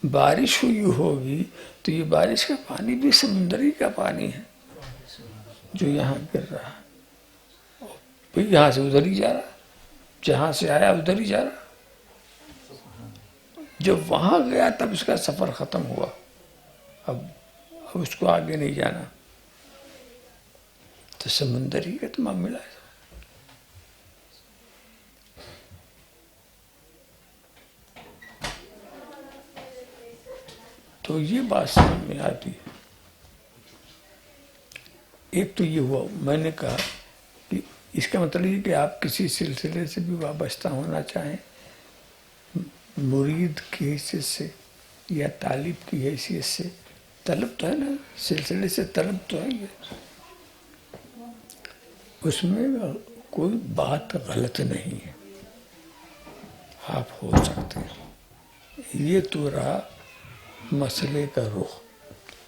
بارش ہوئی ہوگی، تو یہ بارش کا پانی بھی سمندری کا پانی ہے جو یہاں گر رہا. پھر یہاں سے ادھر ہی جا رہا، جہاں سے آیا ادھر ہی جا رہا. جب وہاں گیا تب اس کا سفر ختم ہوا. اب اس کو آگے نہیں جانا. تو سمندری کا تو معاملہ ہے. تو یہ بات سمجھ میں آتی ہے. ایک تو یہ ہوا، میں نے کہا کہ اس کا مطلب یہ کہ آپ کسی سلسلے سے بھی وابستہ ہونا چاہیں، مرید کی حیثیت سے یا طالب کی حیثیت سے، طلب تو ہے نا، سلسلے سے طلب تو ہے. یہ اس میں کوئی بات غلط نہیں ہے، آپ ہو سکتے ہیں. یہ تو رہا مسئلے کا رخ.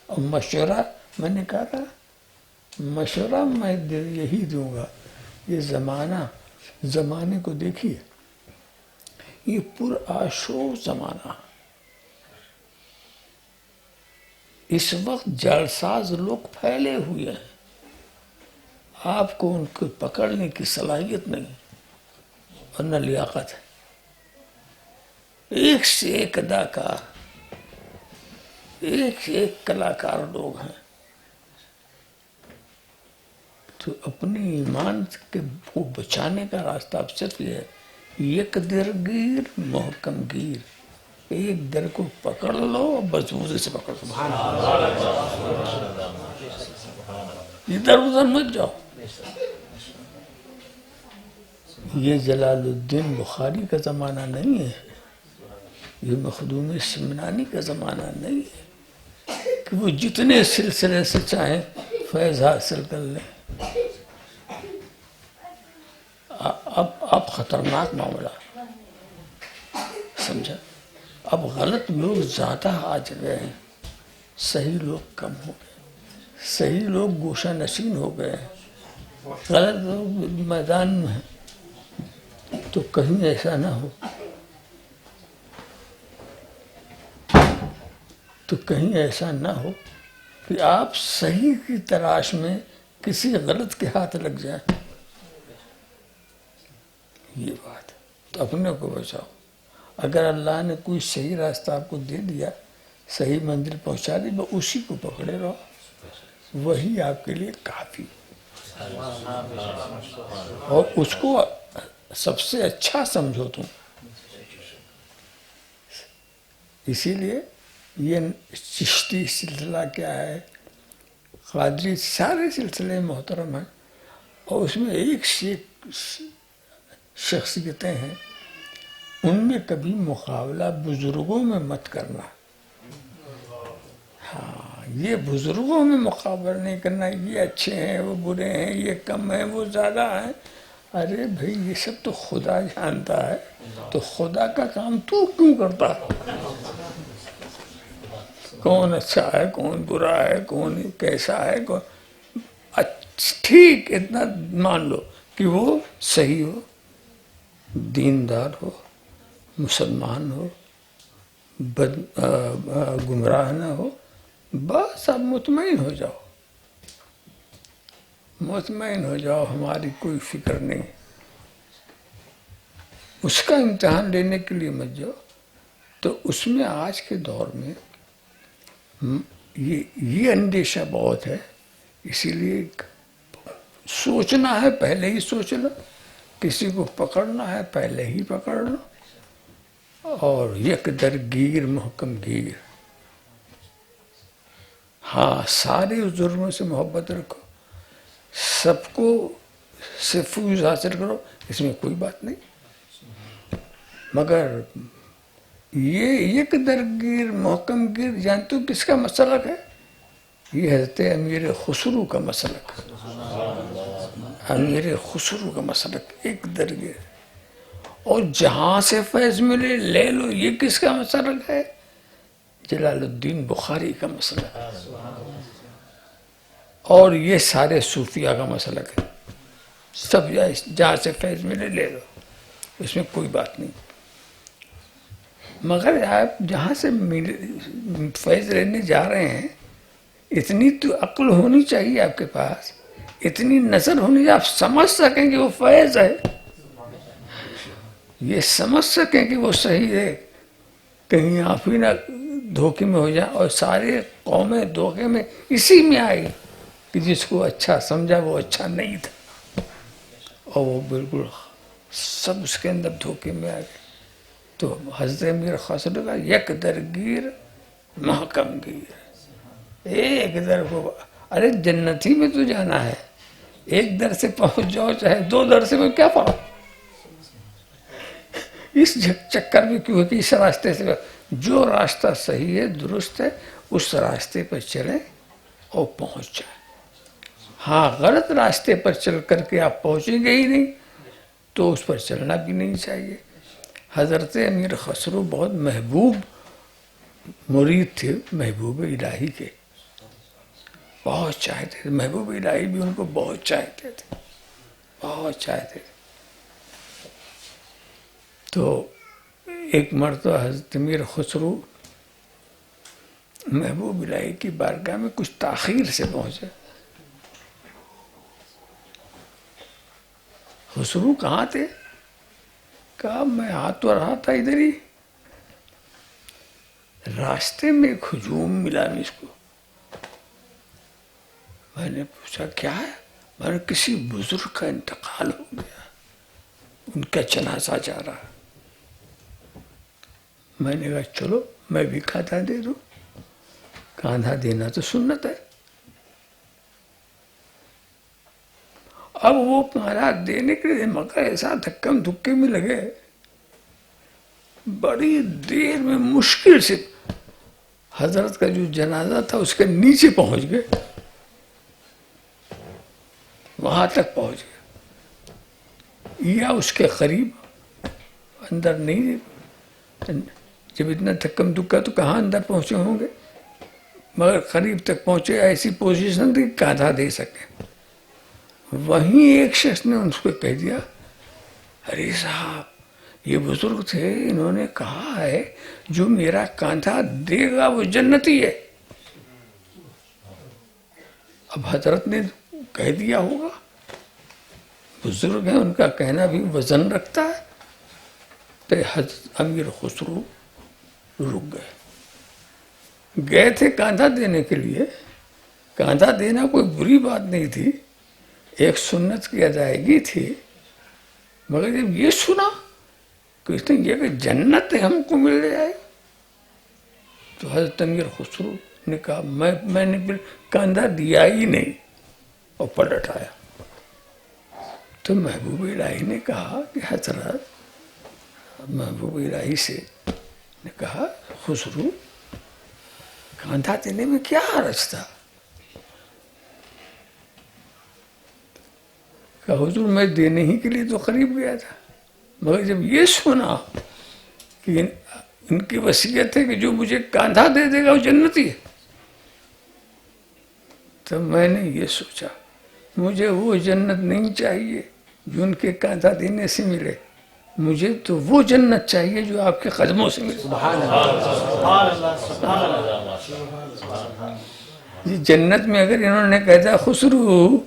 اور مشورہ میں نے کہا تھا، مشورہ میں یہی دوں گا. یہ زمانے کو دیکھیے، یہ پرآشوب زمانہ. اس وقت جعلساز لوگ پھیلے ہوئے ہیں، آپ کو ان کو پکڑنے کی صلاحیت نہیں اور نہ لیاقت ہے. ایک سے ایک اداکار، ایک سے ایک کلاکار لوگ ہیں. تو اپنے ایمان کو بچانے کا راستہ اب صرف یہ ہے، یک در گیر محکم گیر. ایک در کو پکڑ لو اور مضبوطی سے پکڑ لو، ادھر ادھر مت جاؤ. یہ جلال الدین بخاری کا زمانہ نہیں ہے، یہ مخدوم سمنانی کا زمانہ نہیں ہے کہ وہ جتنے سلسلے سے چاہیں فیض حاصل کر لیں۔ اب خطرناک معاملہ سمجھا، اب غلط لوگ زیادہ آ گئے ہیں، صحیح لوگ کم ہو گئے، صحیح لوگ گوشہ نشین ہو گئے ہیں، غلط لوگ میدان میں ہیں۔ تو کہیں ایسا نہ ہو، تو کہیں ایسا نہ ہو کہ آپ صحیح کی تلاش میں کسی غلط کے ہاتھ لگ جائیں۔ یہ بات ہے، تو اپنے کو بچاؤ۔ اگر اللہ نے کوئی صحیح راستہ آپ کو دے دیا، صحیح منزل پہنچا دی، بس اسی کو پکڑے رہو، وہی آپ کے لیے کافی، اور اس کو سب سے اچھا سمجھو تم۔ اسی لیے یہ چشتی سلسلہ کیا ہے، قادری، سارے سلسلے محترم ہیں، اور اس میں ایک شخصیتیں ہیں، ان میں کبھی مقابلہ بزرگوں میں مت کرنا۔ ہاں، یہ بزرگوں میں مقابلہ نہیں کرنا، یہ اچھے ہیں، وہ برے ہیں، یہ کم ہیں، وہ زیادہ ہیں۔ ارے بھائی، یہ سب تو خدا جانتا ہے، تو خدا کا کام تو کیوں کرتا ہے؟ کون اچھا ہے، کون برا ہے، کون کیسا ہے، ٹھیک اتنا مان لو کہ وہ صحیح ہو، دیندار ہو، مسلمان ہو، گمراہ نہ ہو، بس اب مطمئن ہو جاؤ، مطمئن ہو جاؤ، ہماری کوئی فکر نہیں۔ اس کا امتحان لینے کے لیے مت جاؤ۔ تو اس میں آج کے دور میں یہ اندیشہ بہت ہے، اسی لیے سوچنا ہے پہلے ہی سوچ لو، کسی کو پکڑنا ہے پہلے ہی پکڑ لو، اور یک در گیر محکم گیر۔ ہاں، سارے بزرگوں سے محبت رکھو، سب کو سے فیض حاصل کرو، اس میں کوئی بات نہیں، مگر یہ یک در گیر محکم گیر جانتے ہو کس کا مسلک ہے؟ یہ حضرت امیر خسرو کا مسلک، امیر خسرو کا مسلک، ایک درگیر۔ اور جہاں سے فیض ملے لے لو، یہ کس کا مسلک ہے؟ جلال الدین بخاری کا مسلک، اور یہ سارے صوفیہ کا مسلک ہے، سب جہاں سے فیض ملے لے لو، اس میں کوئی بات نہیں۔ مگر آپ جہاں سے فیض لینے جا رہے ہیں، اتنی تو عقل ہونی چاہیے آپ کے پاس، اتنی نظر ہونی چاہیے، آپ سمجھ سکیں کہ وہ فیض ہے، یہ سمجھ سکیں کہ وہ صحیح ہے، کہیں آپ ہی نہ دھوکے میں ہو جائیں، اور سارے قومیں دھوکے میں اسی میں آئی کہ جس کو اچھا سمجھا وہ اچھا نہیں تھا، اور وہ بالکل سب اس کے اندر دھوکے میں آ گئے۔ تو حضرت امیر خسرو کا یک درگیر محکم گیر، ایک در کو، ارے جنتی میں تو جانا ہے، ایک در سے پہنچ جاؤ چاہے دو در سے، میں کیا فرق؟ اس چکر میں کیوں ہے کہ اس راستے سے جو راستہ صحیح ہے، درست ہے، اس راستے پر چلیں اور پہنچ جائیں۔ ہاں، غلط راستے پر چل کر کے آپ پہنچیں گے ہی نہیں، تو اس پر چلنا بھی نہیں چاہیے۔ حضرت امیر خسرو بہت محبوب مرید تھے، محبوب الہی کے، بہت چاہتے تھے، محبوب الہی بھی ان کو بہت چاہتے تھے، بہت چاہتے تھے۔ تو ایک مرتبہ حضرت امیر خسرو محبوب الہی کی بارگاہ میں کچھ تاخیر سے پہنچے۔ خسرو کہاں تھے؟ کہا میں آ تو رہا تھا ادھر ہی، راستے میں ایک ہجوم ملا مجھ کو، میں نے پوچھا کیا ہے؟ میں نے کسی بزرگ کا انتقال ہو گیا، ان کا جنازہ جا رہا۔ میں نے کہا چلو میں بھی کاندھا دے دوں، کاندھا دینا تو سنت ہے۔ اب وہ مہاراج دینے کے لیے مگر ایسا دھکم دھکے میں لگے، بڑی دیر میں مشکل سے حضرت کا جو جنازہ تھا اس کے نیچے پہنچ گئے، وہاں تک پہنچ گئے یا اس کے قریب، اندر نہیں. جب اتنا دھکم دھکا تو کہاں اندر پہنچے ہوں گے، مگر قریب تک پہنچے، ایسی پوزیشن تھی کاندھا دے سکے. وہیں ایک شخص نے ان کو کہہ دیا، ارے صاحب یہ بزرگ تھے، انہوں نے کہا ہے جو میرا کاندھا دے گا وہ جنتی ہے. اب حضرت نے کہہ دیا ہوگا، بزرگ ہیں، ان کا کہنا بھی وزن رکھتا ہے. تو حضرت امیر خسرو رک گئے تھے کاندھا دینے کے لیے. کاندھا دینا کوئی بری بات نہیں تھی، ایک سنت کی ادائیگی تھی. مگر جب یہ سنا کہ اس نے یہ کہ جنت ہم کو مل جائے، تو حضرت امیر خسرو نے کہا میں نے کاندھا دیا ہی نہیں، اور پلٹ آیا. تو محبوب الہی نے کہا کہ حضرت، محبوب الہی سے نے کہا خسرو کاندھا دینے میں کیا حرج تھا؟ کہا حضور میں دینے ہی کے لیے تو قریب گیا تھا، مگر جب یہ سنا کہ ان کی وصیت ہے کہ جو مجھے کاندھا دے دے گا وہ جنتی ہے، تو میں نے یہ سوچا مجھے وہ جنت نہیں چاہیے جو ان کے کاندھا دینے سے ملے، مجھے تو وہ جنت چاہیے جو آپ کے قدموں سے ملے. جنت میں اگر انہوں نے کہا تھا خسرو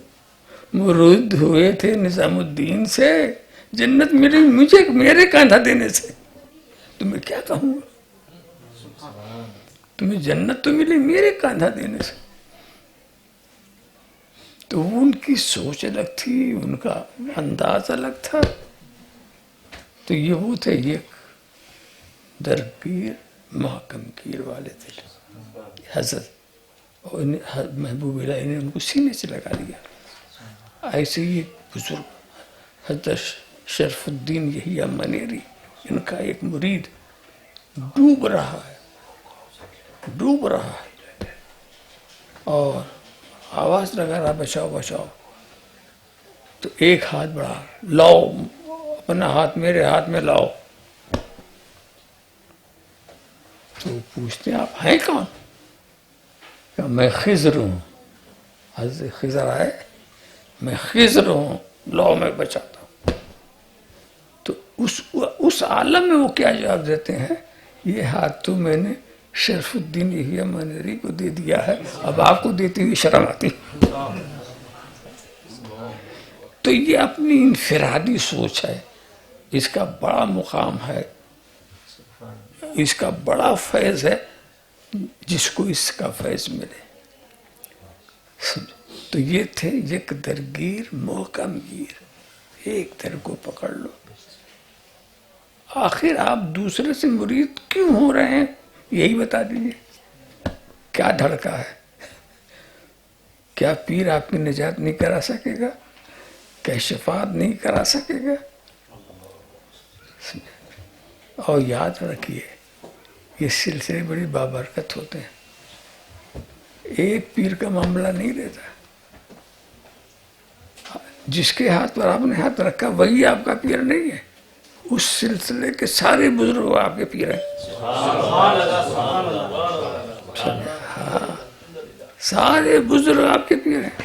مرد ہوئے تھے نظام الدین سے، جنت ملی مجھے میرے کاندھا دینے سے، تو میں کیا کہوں گا؟ تمہیں جنت تو ملی میرے کاندھا دینے سے. تو ان کی سوچ الگ تھی، ان کا انداز الگ تھا. تو یہ وہ تھے، ایک درگیر محکم گیر والے تھے حضرت، اور محبوب الہی نے ان کو سینے سے لگا لیا. ایسے ہی بزرگ حضرت شرف الدین یحییٰ منیری، ان کا ایک مرید ڈوب رہا ہے اور آواز لگا رہا بچاؤ بچاؤ. تو ایک ہاتھ بڑھا، لاؤ اپنا ہاتھ میرے ہاتھ میں لاؤ. تو پوچھتے ہیں آپ ہیں کون؟ کہ میں خضر ہوں. حضرت خضر آئے، میں خضر ہوں، لاؤ میں بچاتا ہوں. تو اس عالم میں وہ کیا جواب دیتے ہیں، یہ ہاتھ تو میں نے شرف الدین یحییٰ منیری کو دے دیا ہے، اب آپ کو دیتے ہوئے شرم آتی. تو یہ اپنی انفرادی سوچ ہے، اس کا بڑا مقام ہے، اس کا بڑا فیض ہے جس کو اس کا فیض ملے. تو یہ تھے ایک درگیر محکم گیر، ایک در کو پکڑ لو. آخر آپ دوسرے سے مرید کیوں ہو رہے ہیں یہی بتا دیجیے. کیا دھڑکا ہے؟ کیا پیر آپ کی نجات نہیں کرا سکے گا؟ کیا شفاعت نہیں کرا سکے گا؟ اور یاد رکھیے یہ سلسلے بڑی بابرکت ہوتے ہیں. ایک پیر کا معاملہ نہیں رہتا، جس کے ہاتھ پر آپ نے ہاتھ رکھا وہی آپ کا پیر نہیں ہے، اس سلسلے کے سارے بزرگ آپ کے پیر ہیں. سارے بزرگ آپ کے پیر ہیں.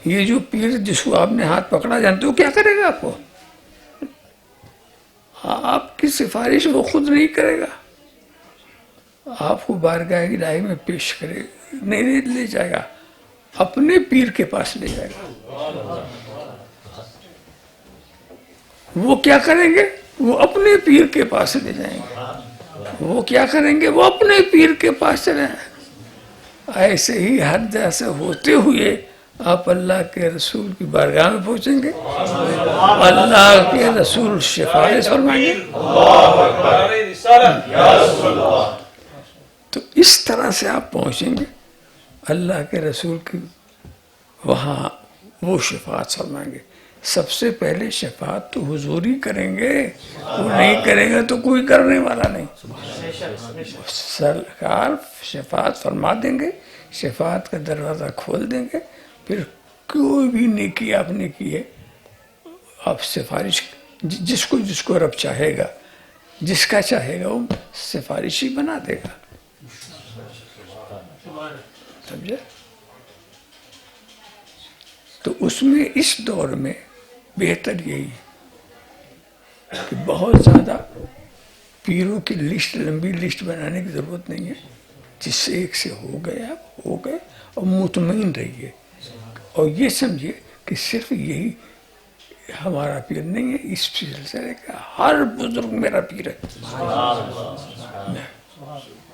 یہ جو پیر جس کو آپ نے ہاتھ پکڑا جانتے ہو کیا کرے گا؟ آپ کو آپ کی سفارش وہ خود نہیں کرے گا، آپ کو بارگاہ الہی میں پیش کرے، نہیں لے جائے گا، اپنے پیر کے پاس لے جائے گا. وہ کیا کریں گے؟ وہ اپنے پیر کے پاس لے جائیں گے. وہ کیا کریں گے؟ وہ اپنے پیر کے پاس چلے جائیں. ایسے ہی ہر جگہ سے ہوتے ہوئے آپ اللہ کے رسول کی بارگاہ میں پہنچیں گے، اللہ کے رسول شفاعت فرمائیں گے. تو اس طرح سے آپ پہنچیں گے اللہ کے رسول کی وہاں وہ شفاعت فرمائیں گے. سب سے پہلے شفاعت تو حضور ہی کریں گے, وہ نہیں کریں گے تو کوئی کرنے والا نہیں. سرکار شفاعت فرما دیں گے, شفاعت کا دروازہ کھول دیں گے, پھر کوئی بھی نیکی آپ نے کی ہے آپ سفارش, جس کو رب چاہے گا, جس کا چاہے گا وہ سفارشی بنا دے گا. سمجھے؟ تو اس میں اس دور میں بہتر یہی ہے کہ بہت زیادہ پیروں کی لسٹ, لمبی لسٹ بنانے کی ضرورت نہیں ہے. جس سے ایک سے ہو گئے اور مطمئن رہیے, اور یہ سمجھیے کہ صرف یہی ہمارا پیر نہیں ہے, اس سلسلے کا ہر بزرگ میرا پیر ہے.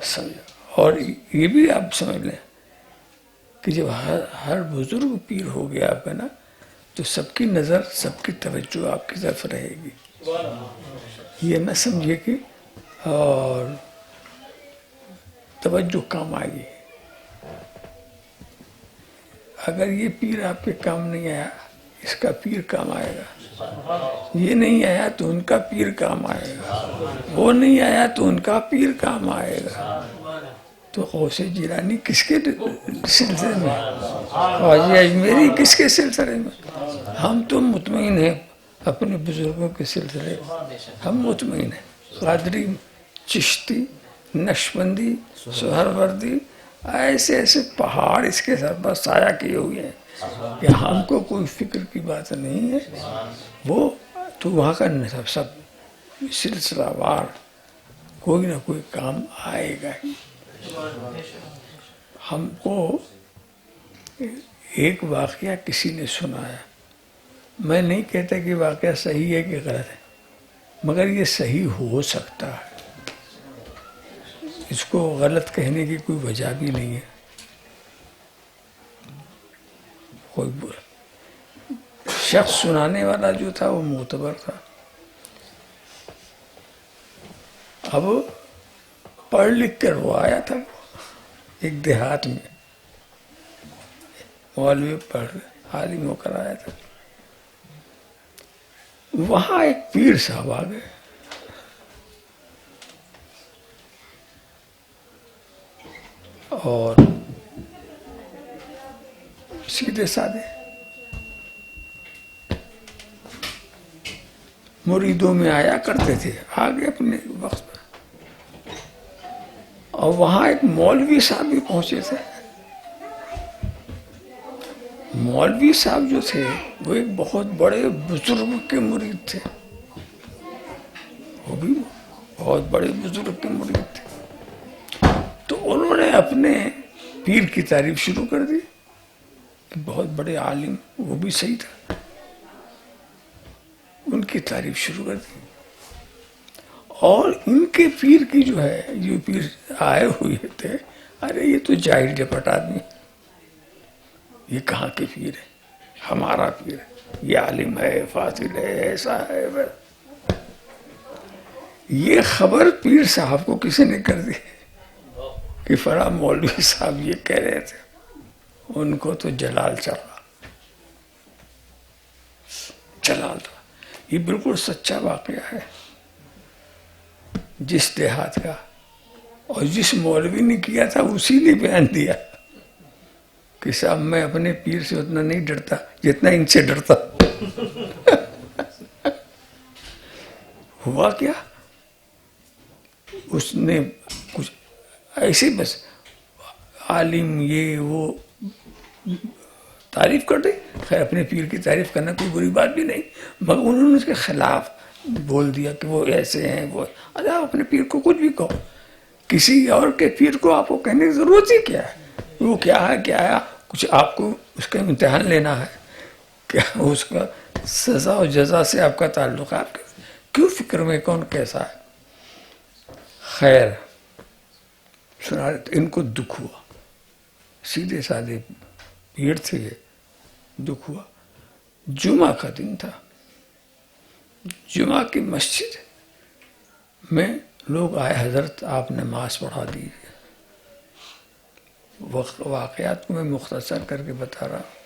سمجھا؟ اور یہ بھی آپ سمجھ لیں کہ جب ہر بزرگ پیر ہو گیا آپ کا نا, تو سب کی نظر, سب کی توجہ آپ کی طرف رہے گی. یہ نہ سمجھیے کہ اور توجہ کام آئے گی. اگر یہ پیر آپ کے کام نہیں آیا, اس کا پیر کام آئے گا. یہ نہیں آیا تو ان کا پیر کام آئے گا, وہ نہیں آیا تو ان کا پیر کام آئے گا. تو غوث جیلانی کس کے سلسلے میں, خواجہ اجمیری کس کے سلسلے میں؟ ہم تو مطمئن ہیں اپنے بزرگوں کے سلسلے میں, ہم مطمئن ہیں. قادری, چشتی, نقشبندی, سہروردی, ایسے ایسے پہاڑ اس کے سر پر سایہ کیے ہوئے ہیں کہ ہم کو کوئی فکر کی بات نہیں ہے. وہ تو وہاں کا سب سلسلہ وار کوئی نہ کوئی کام آئے گا ہی. ہم کو ایک واقعہ کسی نے سنایا, میں نہیں کہتا کہ واقعہ صحیح ہے کہ غلط ہے, مگر یہ صحیح ہو سکتا ہے, اس کو غلط کہنے کی کوئی وجہ بھی نہیں ہے. کوئی شخص سنانے والا جو تھا وہ معتبر تھا. اب پڑھ لکھ کر وہ آیا تھا ایک دیہات میں, مولوی پڑھ عالم ہو کر آیا تھا. وہاں ایک پیر صاحب آ گئے, اور سیدھے سادے مریدوں میں آیا کرتے تھے, آگے اپنے وقت میں. اور وہاں ایک مولوی صاحب بھی پہنچے تھے. مولوی صاحب جو تھے وہ ایک بہت بڑے بزرگ کے مرید تھے, وہ بھی بہت بڑے بزرگ کے مرید تھے. تو انہوں نے اپنے پیر کی تعریف شروع کر دی کہ بہت بڑے عالم, وہ بھی صحیح تھا, ان کی تعریف شروع کر دی. اور ان کے پیر کی جو ہے, جو پیر آئے ہوئے تھے, ارے یہ تو جاہل جپٹ آدمی, یہ کہاں کے پیر ہے, ہمارا پیر ہے, یہ عالم ہے, فاضل ہے, ایسا ہے. یہ خبر پیر صاحب کو کسی نے کر دی کہ فلاں مولوی صاحب یہ کہہ رہے تھے. ان کو تو جلال چڑھا, جلال تھا. یہ بالکل سچا واقعہ ہے جس دیہات کا, اور جس مولوی نے کیا تھا اسی نے بیان دیا کہ صاحب میں اپنے پیر سے اتنا نہیں ڈرتا جتنا ان سے ڈرتا. ہوا کیا, اس نے کچھ ایسے بس عالم یہ وہ تعریف کر دی. خیر اپنے پیر کی تعریف کرنا کوئی بری بات بھی نہیں, مگر انہوں نے اس کے خلاف بول دیا کہ وہ ایسے ہیں, وہ. ارے آپ اپنے پیر کو کچھ بھی کہو, کسی اور کے پیر کو آپ کو کہنے کی ضرورت ہی کیا ہے؟ وہ کیا ہے, کچھ آپ کو اس کا امتحان لینا ہے کیا, اس کا سزا و جزا سے آپ کا تعلق ہے, آپ کیوں فکر میں کون کیسا ہے. خیر سنا, ان کو دکھ ہوا, سیدھے سادے پیر تھے, دکھ ہوا. جمعہ کا دن تھا, جمعہ کی مسجد میں لوگ آئے, حضرت آپ نماز پڑھا دیجیے. واقعات کو میں مختصر کر کے بتا رہا ہوں.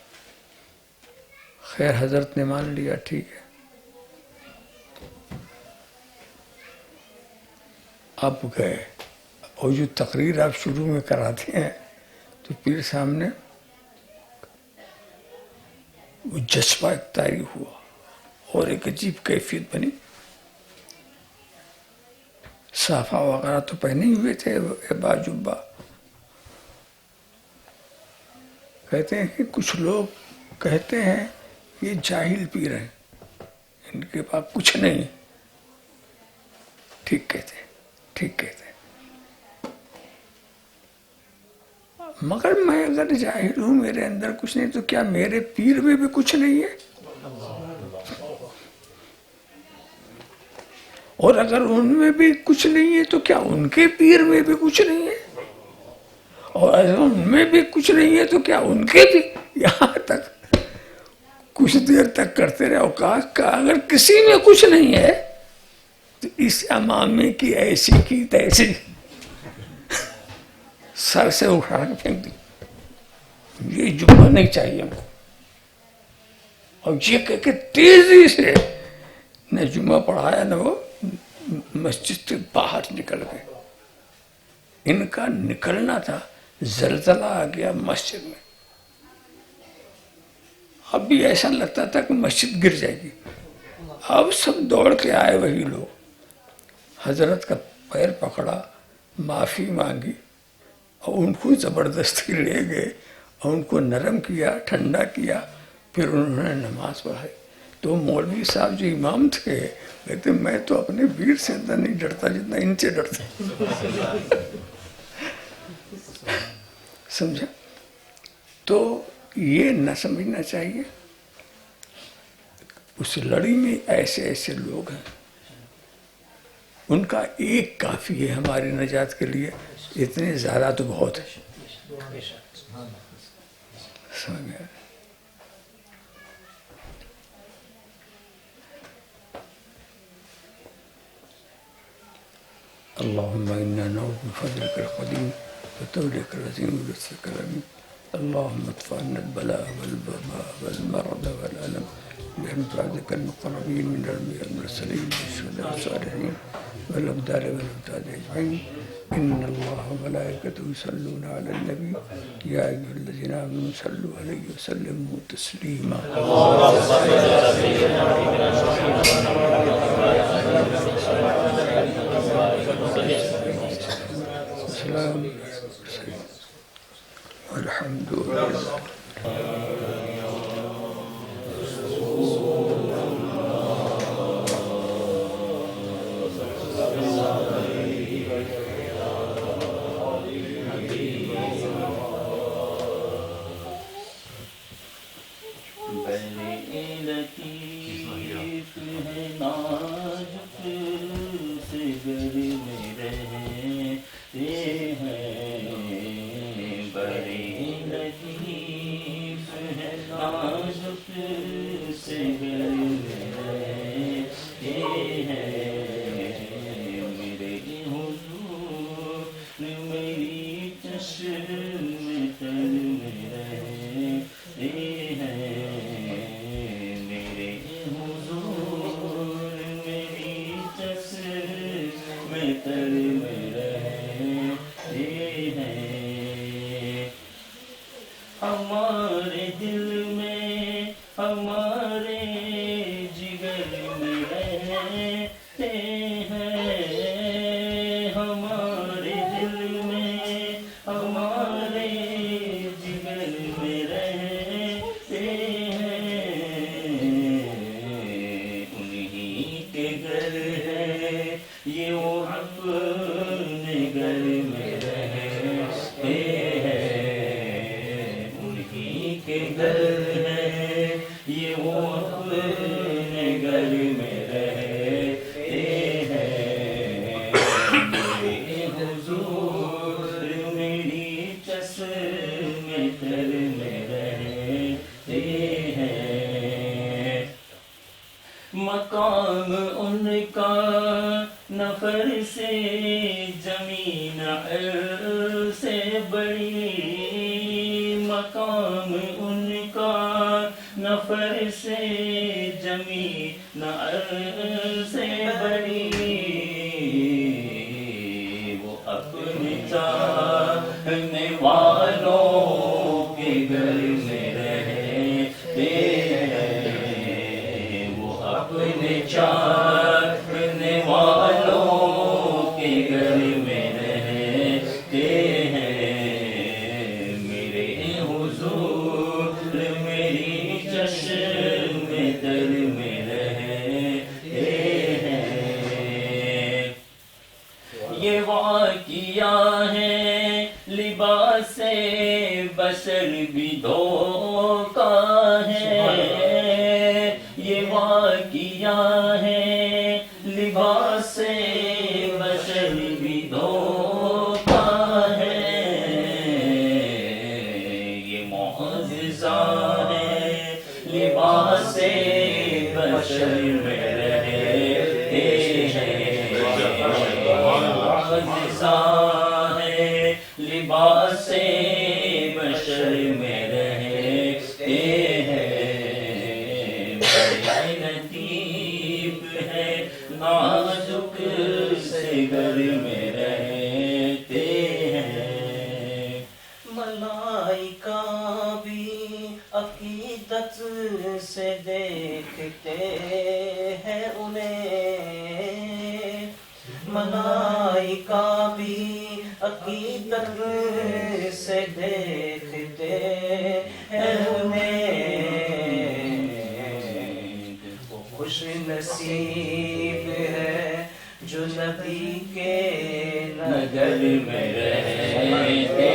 خیر حضرت نے مان لیا، ٹھیک ہے. اب گئے اور جو تقریر آپ شروع میں کراتے ہیں تو پیر سامنے وہ جذبہ ایک طاری ہوا اور ایک عجیب کیفیت بنی. صافہ وغیرہ تو پہنے ہی ہوئے تھے، با جبہ. کہتے ہیں کہ کچھ لوگ کہتے ہیں یہ جاہل پیر ہیں، ان کے پاس کچھ نہیں. ٹھیک کہتے ہیں، ٹھیک کہتے ہیں. مگر میں اگر جاہل ہوں، میرے اندر کچھ نہیں، تو کیا میرے پیر میں بھی کچھ نہیں ہے؟ اور اگر ان میں بھی کچھ نہیں ہے تو کیا ان کے پیر میں بھی کچھ نہیں ہے؟ اور اگر ان میں بھی کچھ نہیں ہے تو کیا ان کے بھی؟ یہاں تک کچھ دیر تک کرتے رہے. کہا کہ اگر کسی میں کچھ نہیں ہے تو اس امامے کی ایسی کی تیسی سر سے اٹھا کے پھینک دی. یہ جمعہ نہیں چاہیے ہم کو. اور یہ کہہ کے تیزی سے نہ جمعہ پڑھایا نہ وہ مسجد سے باہر نکل گئے. ان کا نکلنا تھا، زلزلہ آ گیا مسجد میں. اب بھی ایسا لگتا تھا کہ مسجد گر جائے گی. اب سب دوڑ کے آئے وہی لوگ، حضرت کا پیر پکڑا، معافی مانگی اور ان کو زبردستی لے گئے اور ان کو نرم کیا، ٹھنڈا کیا. پھر انہوں نے نماز پڑھائی. تو مولوی صاحب جو امام تھے کہتے میں تو اپنے پیر سے اتنا نہیں ڈرتا جتنا ان سے ڈرتا. سمجھا؟ تو یہ نہ سمجھنا چاہیے. اس لڑی میں ایسے ایسے لوگ ہیں، ان کا ایک کافی ہے ہماری نجات کے لیے. اتنے زیادہ تو بہت ہے. سمجھ گئے؟ اللهم إنا نعوذ بفضلك القديم وتولك العظيم ولطفك الأمين. اللهم ادفع عنا البلاء والوباء والمرض والألم برحمتك عبادك المقربين من الأنبياء والمرسلين والشهداء والصالحين والأبدال والأبدال أجمعين. إن الله وملائكته يصلون على النبي يا أيها الذين آمنوا صلوا عليه وسلموا تسليما. السلام والحمد لله. ہمارے دل میں ہمارے جگر میں رہتے ہیں، ہمارے دل میں ہمارے جگر میں رہتے ہیں، انہی کے گھر ہے یہ وہ اپنے گھر میں رہتے ہیں، کے گھر ہے یہ وہ اپنے گھر میں رہتے ہیں، میرے حضور میری چشم تر میں رہتے ہیں. مقام ان کا نفر سے زمین سے بڑی، مقام ان کا سفر سے جمی نہ عرض بڑی، وہ اپنے چاہنے والوں کے گھر میں رہتے ہیں، وہ اپنے چاہنے والوں کے گھر میں رہتے ہیں، میرے حضور میری چشم در میں رہتے ہیں۔ یہ واقعہ ہے لباس بشر بھی دھوکا ہے، یہ واقعہ ہے لباس بشر بھی دھوکا ہے، یہ معجزہ ہے لباس بشر میں رہتے ہیں، معجزہ ہے لباس بشر میں رہتے ہیں، بڑے لطیف ہے نازک سے گھر میں رہتے ہیں، ملائکہ بھی عقیدت سے دیکھتے ہیں انہیں، ملائکہ بھی عقیدت سے دیکھتے ہیں انہیں، وہ خوش نصیب ہے جو نبی کے نگر میں رہتے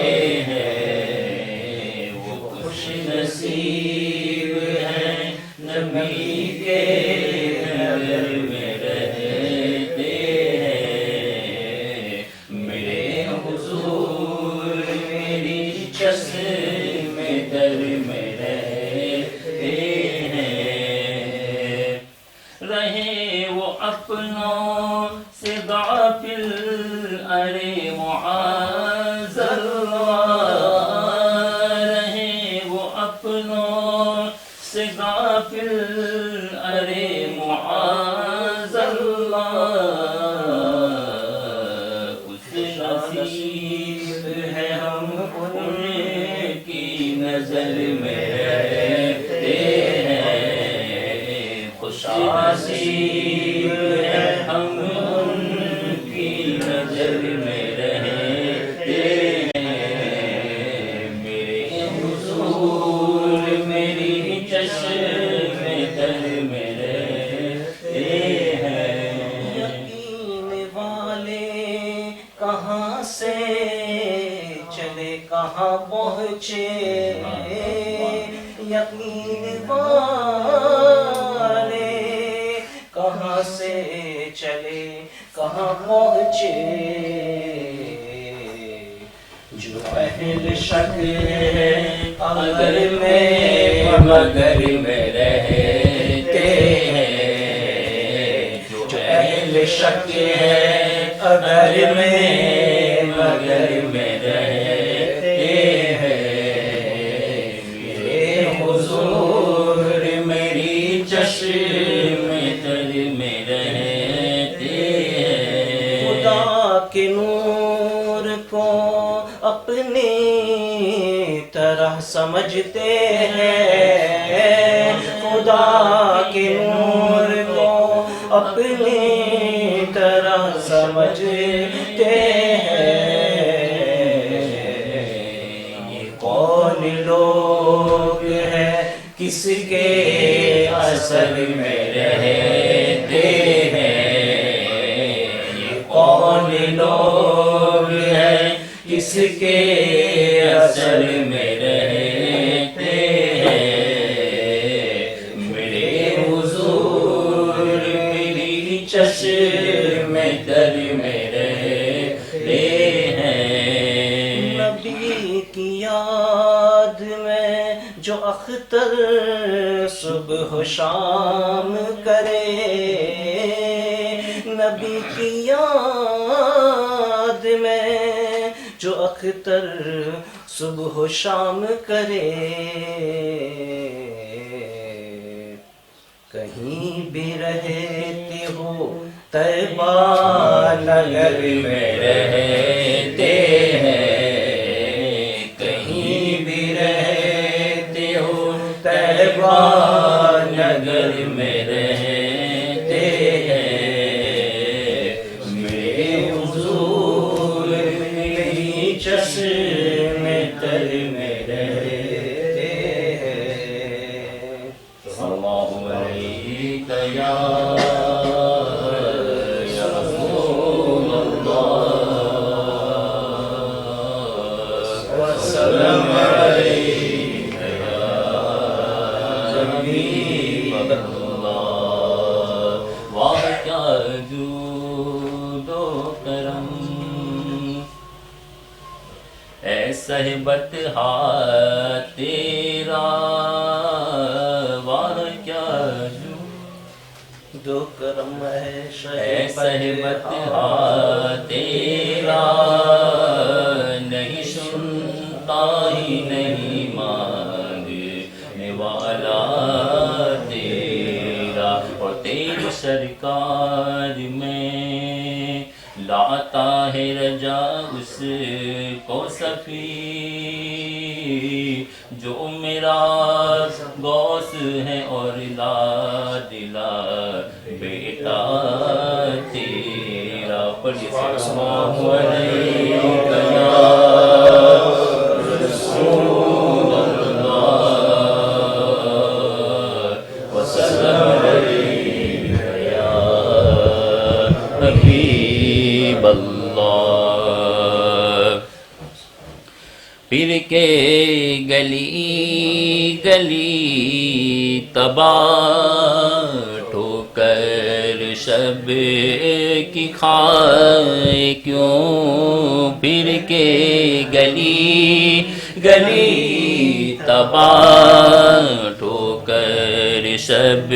ہیں، وہ خوش نصیب ہے نبی کے نگر میں رہتے ہیں، میرے حضور میری چشم در میں رہتے ہیں، رہے وہ اپنوں سے غافل ارے معاذ اللہ، رہے وہ اپنوں سے غافل ارے معاذ اللہ، اس نصیب ہے ہم ان کی نظر میں رہتے ہیں، خوش نصیب ہے ہم ان کی نظر میں رہتے ہیں، میرے حضور میری چشم در میں رہتے ہیں، یقین والے کہاں سے چلے کہاں پہنچے، یقین والے کہاں سے چلے کہاں پہنچے، جو اہل شک ہے اگر میں مگر میں رہتے ہیں، جو اہل شک ہے اگر میں مگر میں رہتے ہیں، میرے حضور میری چشم در میں رہتے ہیں، خدا کے نور کو اپنی طرح سمجھتے ہیں، خدا کے نور کو اپنی طرح سمجھتے ہیں، یہ کون لوگ ہیں کس کے اثر میں رہتے ہیں، یہ کون لوگ ہیں کس کے اثر میں رہتے ہیں، میرے حضور میری چشم در میں رہتے ہیں، نبی کی یاد میں جو اختر صبح و شام کرے، نبی کی یاد میں جو اختر صبح و شام کرے، بھی رہتے ہو طیبہ نگر میں رہتے ہیں، کہیں بھی رہتے ہو طیبہ نگر میں رہتے ہیں، میرے حضور میری چشم تر میں رہتے ہیں، اللہ علیہ یا رسول اللہ وسلم علیہ یا حبیب اللہ، واہ کیا جود و کرم، اے صحبت تیرا، واہ کیا دو کرم ہے اے صحبت تیرا، نہیں سنتا ہی نہیں مانگنے والا تیرا، اور تیری سرکار میں لاتا ہے رجا اس کو صفی، جو میرا غوث ہے اور لا دلا بیٹا تیرا، پڑھیے سلام علیہ یا رسول اللہ وسلم علیہ یا حبیب اللہ، پھر کے گلی گلی تباہ ٹھوکر شب کی کھائے کیوں، پھر کے گلی گلی تباہ ٹھوکر شب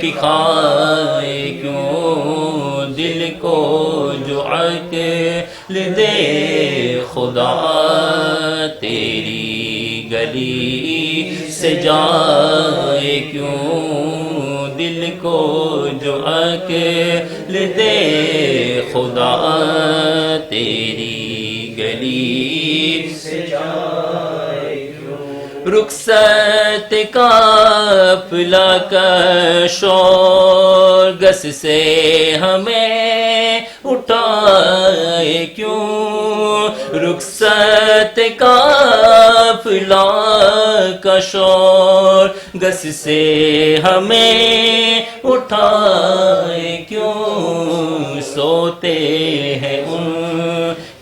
کی کھائے کیوں، دل کو جو عقل دے خدا تیری گلی سے جائے کیوں، دل کو جو عقل دے خدا تیری گلی سے جائے کیوں، رخصت قافلہ کا شور گس سے ہمیں اٹھائے کیوں، رخصت قافلہ کا شور گس سے ہمیں اٹھائے کیوں، سوتے ہیں ان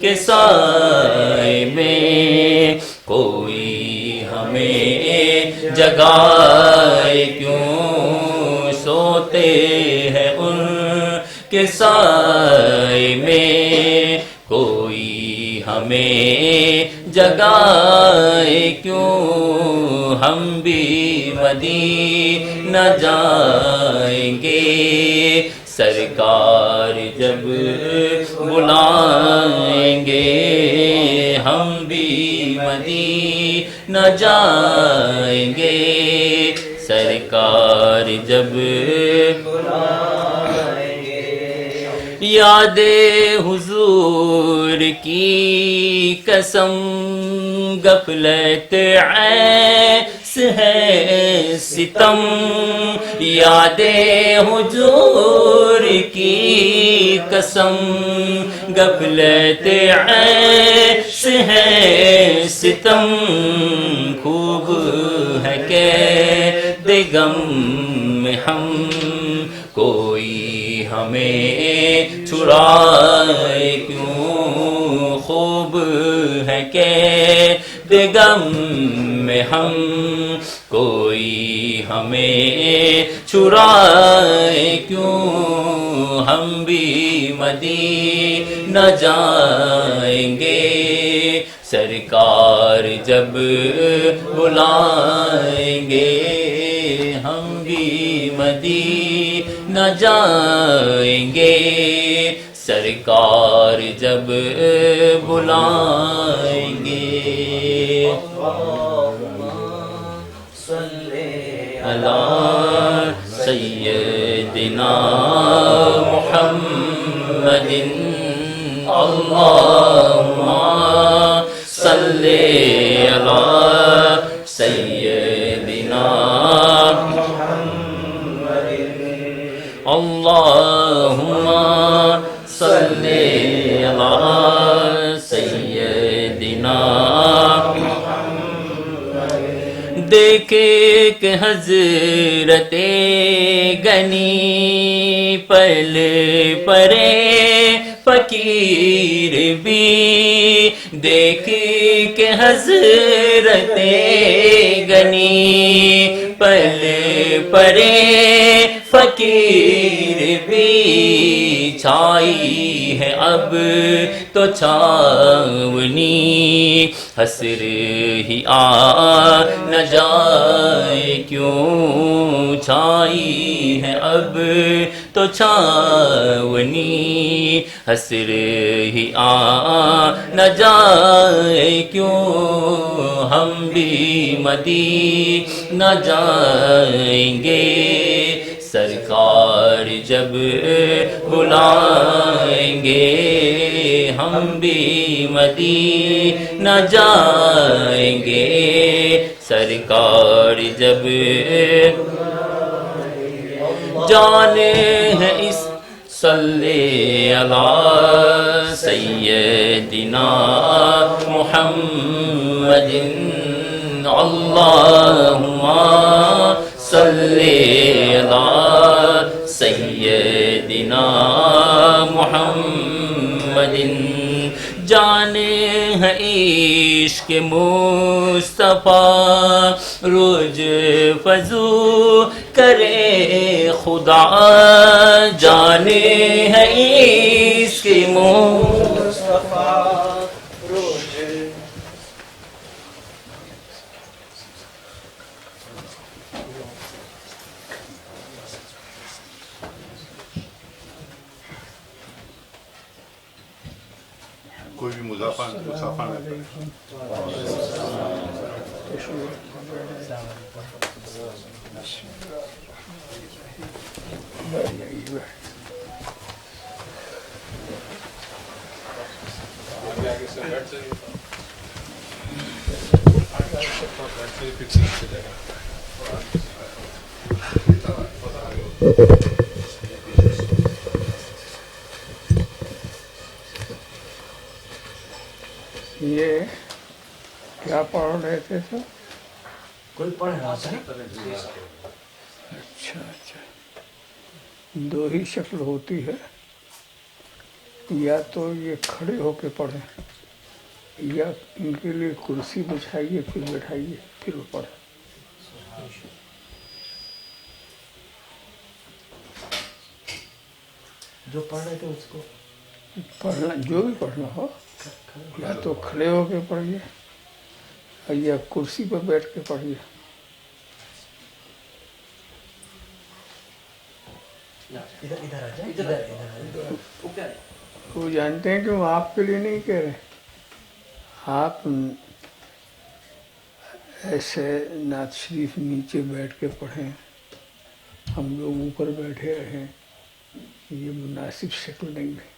کے سائے میں کوئی ہمیں جگائے کیوں، سوتے ہیں ان کے سائے میں کوئی ہمیں جگائے کیوں، ہم بھی مدینہ جائیں گے سرکار جب بلائیں گے، ہم بھی مدینہ جائیں گے سرکار جب بلائیں گے، یاد حضور کی قسم غفلت ایس ہے ستم، یاد حضور کی قسم غفلت ایس ہے ستم، خوب ہے قید غم میں ہم کوئی ہمیں چھڑائے کیوں، خوب ہے قید غم میں ہم کوئی ہمیں چھڑائے کیوں، ہم بھی مدینہ جائیں گے سرکار جب بلائیں گے، ہم بھی مدینہ جائیں گے سرکار جب بلائیں گے، اللہم صلی علی سید سیدنا محمد اللہم صلی علی سیدنا اللہم صلی علی سیدنا دیکھے کہ حضرت گنی پل پرے فقیر بھی دیکھے کہ حضرت گنی پل پرے فقیر بھی چھائی ہے اب تو چھاونی حسر ہی آ نہ جائے کیوں چھائی ہے اب تو چھاونی حسر ہی آ نہ جائے کیوں ہم بھی مدینہ جائیں گے سرکار جب بلائیں گے ہم بھی مدینہ جائیں گے سرکار جب جانے ہیں اس صلی علی سیدنا محمد اللہم صلی علی سیدنا محمد جانے ہیں عشق مصطفیٰ روز فضو کرے خدا جانے ہیں عشق مصطفیٰ کوئی بھی مضافہ نہ یہ کیا پڑھ رہے تھے سر؟ کوئی پڑھ رہا تھا اچھا اچھا دو ہی شکل ہوتی ہے یا تو یہ کھڑے ہو کے پڑھیں یا ان کے لیے کرسی بچھائیے پھر بیٹھائیے پھر وہ پڑھیں جو پڑھ رہے تھے اس کو پڑھنا جو بھی پڑھنا ہو یا تو کھڑے ہو کے پڑھیے یا کرسی پر بیٹھ کے پڑھیے ادھر آ جائیں ادھر وہ جانتے ہیں کہ وہ آپ کے لیے نہیں کہہ رہے آپ ایسے نعت شریف نیچے بیٹھ کے پڑھیں ہم لوگ اوپر بیٹھے رہیں یہ مناسب شکل نہیں ہے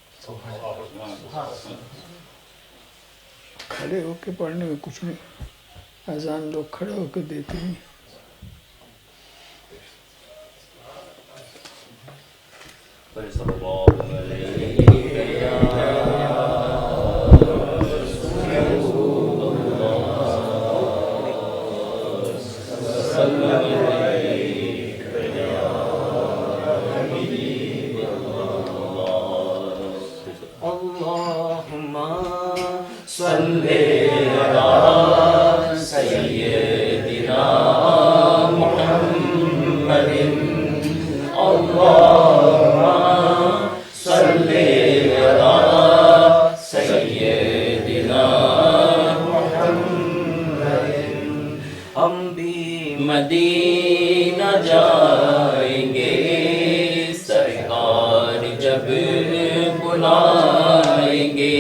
کھڑے ہو کے پڑھنے میں کچھ نہیں اذان لوگ کھڑے ہو کے دیتے ہیں اللہم صلی علی سیدنا محمد اللہم صلی علی سیدنا محمد ہم بھی مدینہ جائیں گے سرکار جب بلائیں گے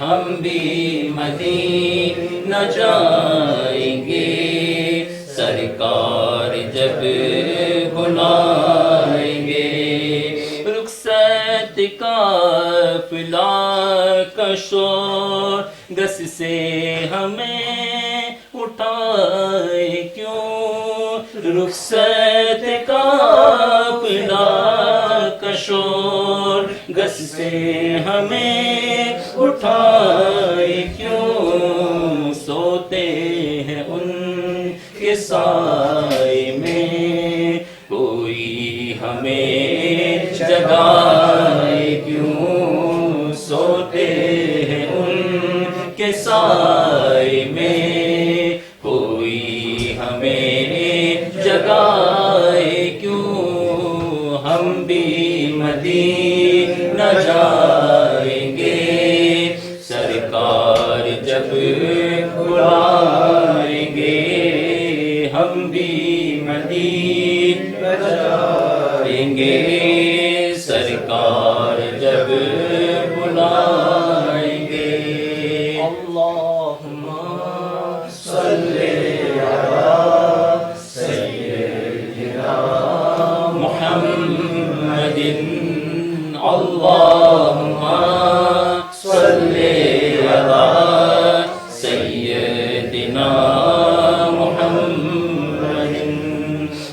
ہم بھی مدینہ جائیں گے سرکار جب بلائیں گے قافلہ کا شور گس سے ہمیں اٹھائے کیوں، رخصت قافلہ کا شور گس سے ہمیں اٹھائے کیوں، سوتے ہیں ان کے سائے میں کوئی ہمیں جگائے کیوں، سوتے ہیں ان کے سائے میں کوئی ہمیں جگائے کیوں، ہم بھی مدینہ جائیں گے سرکار جب بلائیں گے، ہم بھی مدینہ جائیں گے سرکار جب بلائیں گے۔ اللہم صلی علی سیدنا محمد، اللہم صلی علی سیدنا محمد،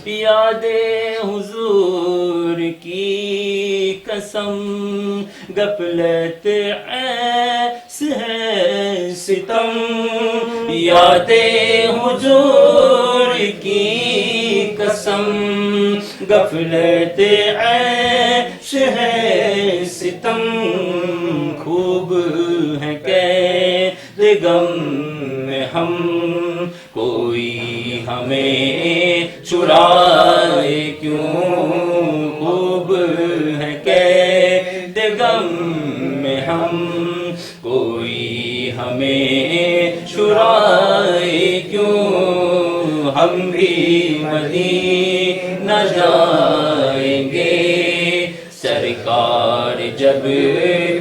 یاد حضور کی قسم غفلت ایس ہے ستم، یاد حضور کی قسم غفلت ایس ہے ستم، خوب ہے قید غم میں ہم کوئی ہمیں چرائے کیوں، خوب ہے قید غم میں ہم کوئی ہمیں چرائے کیوں، ہم بھی مدینہ جائیں گے سرکار جب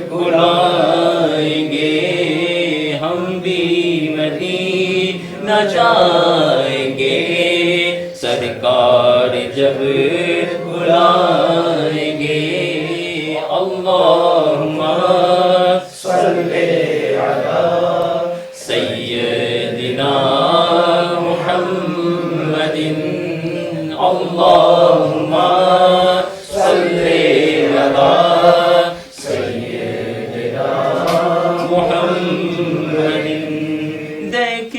بلائیں گے، ہم بھی مدینہ جائیں گے سرکار جب بلائیں گے۔ اللہم صلی علی سیدنا محمد، اللہم صلی علی سیدنا محمد، دیکھ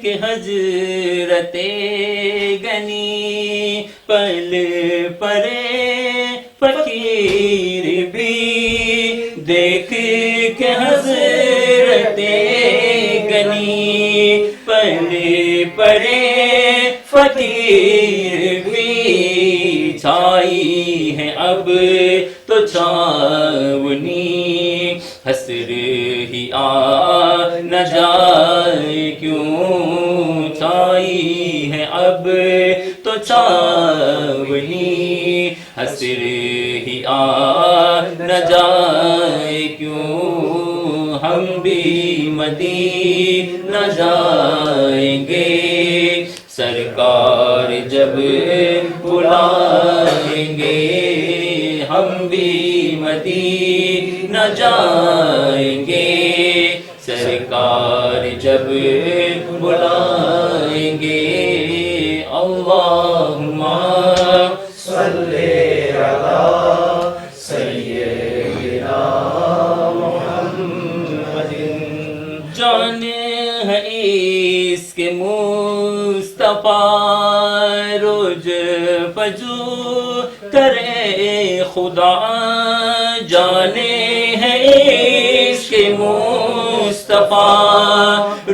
کے حضرت گنی پل پرے فقیر بھی، دیکھ کے حضرت گنی پل پرے فقیر بھی، چھائی ہے اب تو چھاونی، حسر ہی آ نہ جائے کیوں، چھائی ہے اب تو چھاونی، حسر ہی آ نہ جائے کیوں، ہم بھی مدینہ جائیں گے سرکار جب بلائیں گے، ہم بھی مدینہ جائیں گے سرکار جب بلائیں گے۔ اللہم صلی علی سیدنا محمد، جان ہے اس کے مصطفیٰ روز فجو کرے خدا، جانے ہے اس کے مصطفیٰ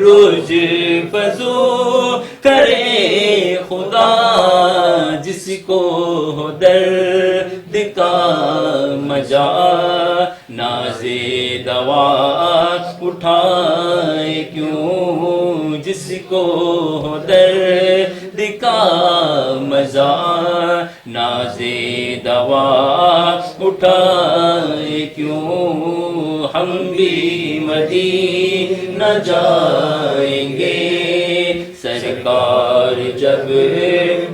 روز فجو کرے خدا، جس کو ہو درد کا مجا ناز دوا اٹھائے کیوں، جس کو ہو درد کا مزہ ناز دوا اٹھائے کیوں، ہم بھی مدینہ جائیں گے سرکار جب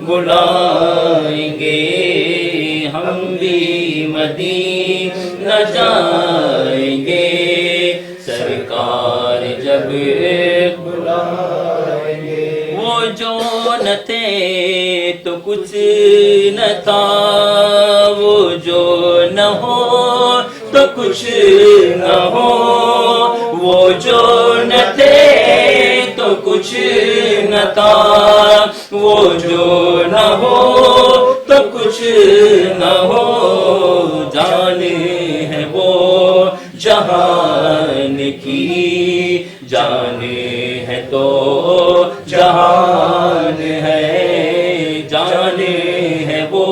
بلائیں گے، ہم بھی مدینہ جائیں گے سرکار جب بلائیں گے وہ جو نہ تھے تو کچھ نہ تھا وہ جو نہ ہو تو کچھ نہ ہو وہ جو نہ تھے تو کچھ نہ تھا وہ جو نہ ہو تو کچھ نہ ہو جان ہے وہ جہان کی جان ہے تو جہان ہے جان ہے وہ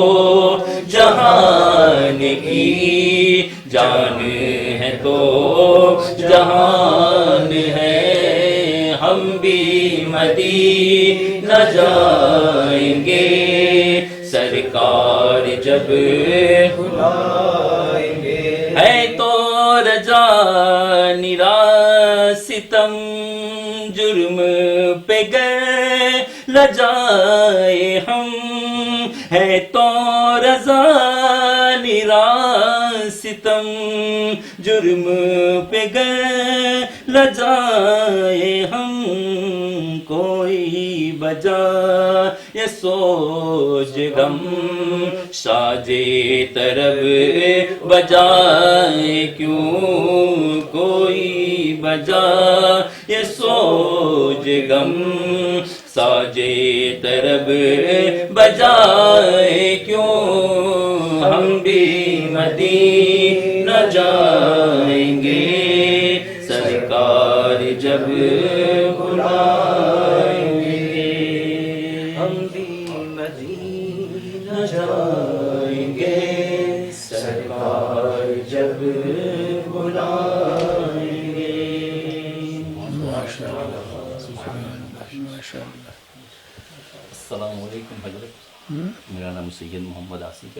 جہان کی جان ہے تو جہان ہے ہم بھی مدینہ جائیں گے سرکار جب بلائیں گے ہے تو رجا نرا ستم جرم پہ گر لجائے ہم ہے تو رضا نرا ستم جرم پہ گر لجائے ہم کوئی بجا یہ سوچ غم ساجے طرب بجائے کیوں کوئی بجا یہ سوچ غم ساجے طرب بجائے کیوں ہم بھی مدینہ جائیں گے سرکار جب بلائیں گے ہم بھی مدینہ جائیں گے سرکار جب بلائیں گے السلام علیکم حضرت، میرا نام سید محمد آصف ہے۔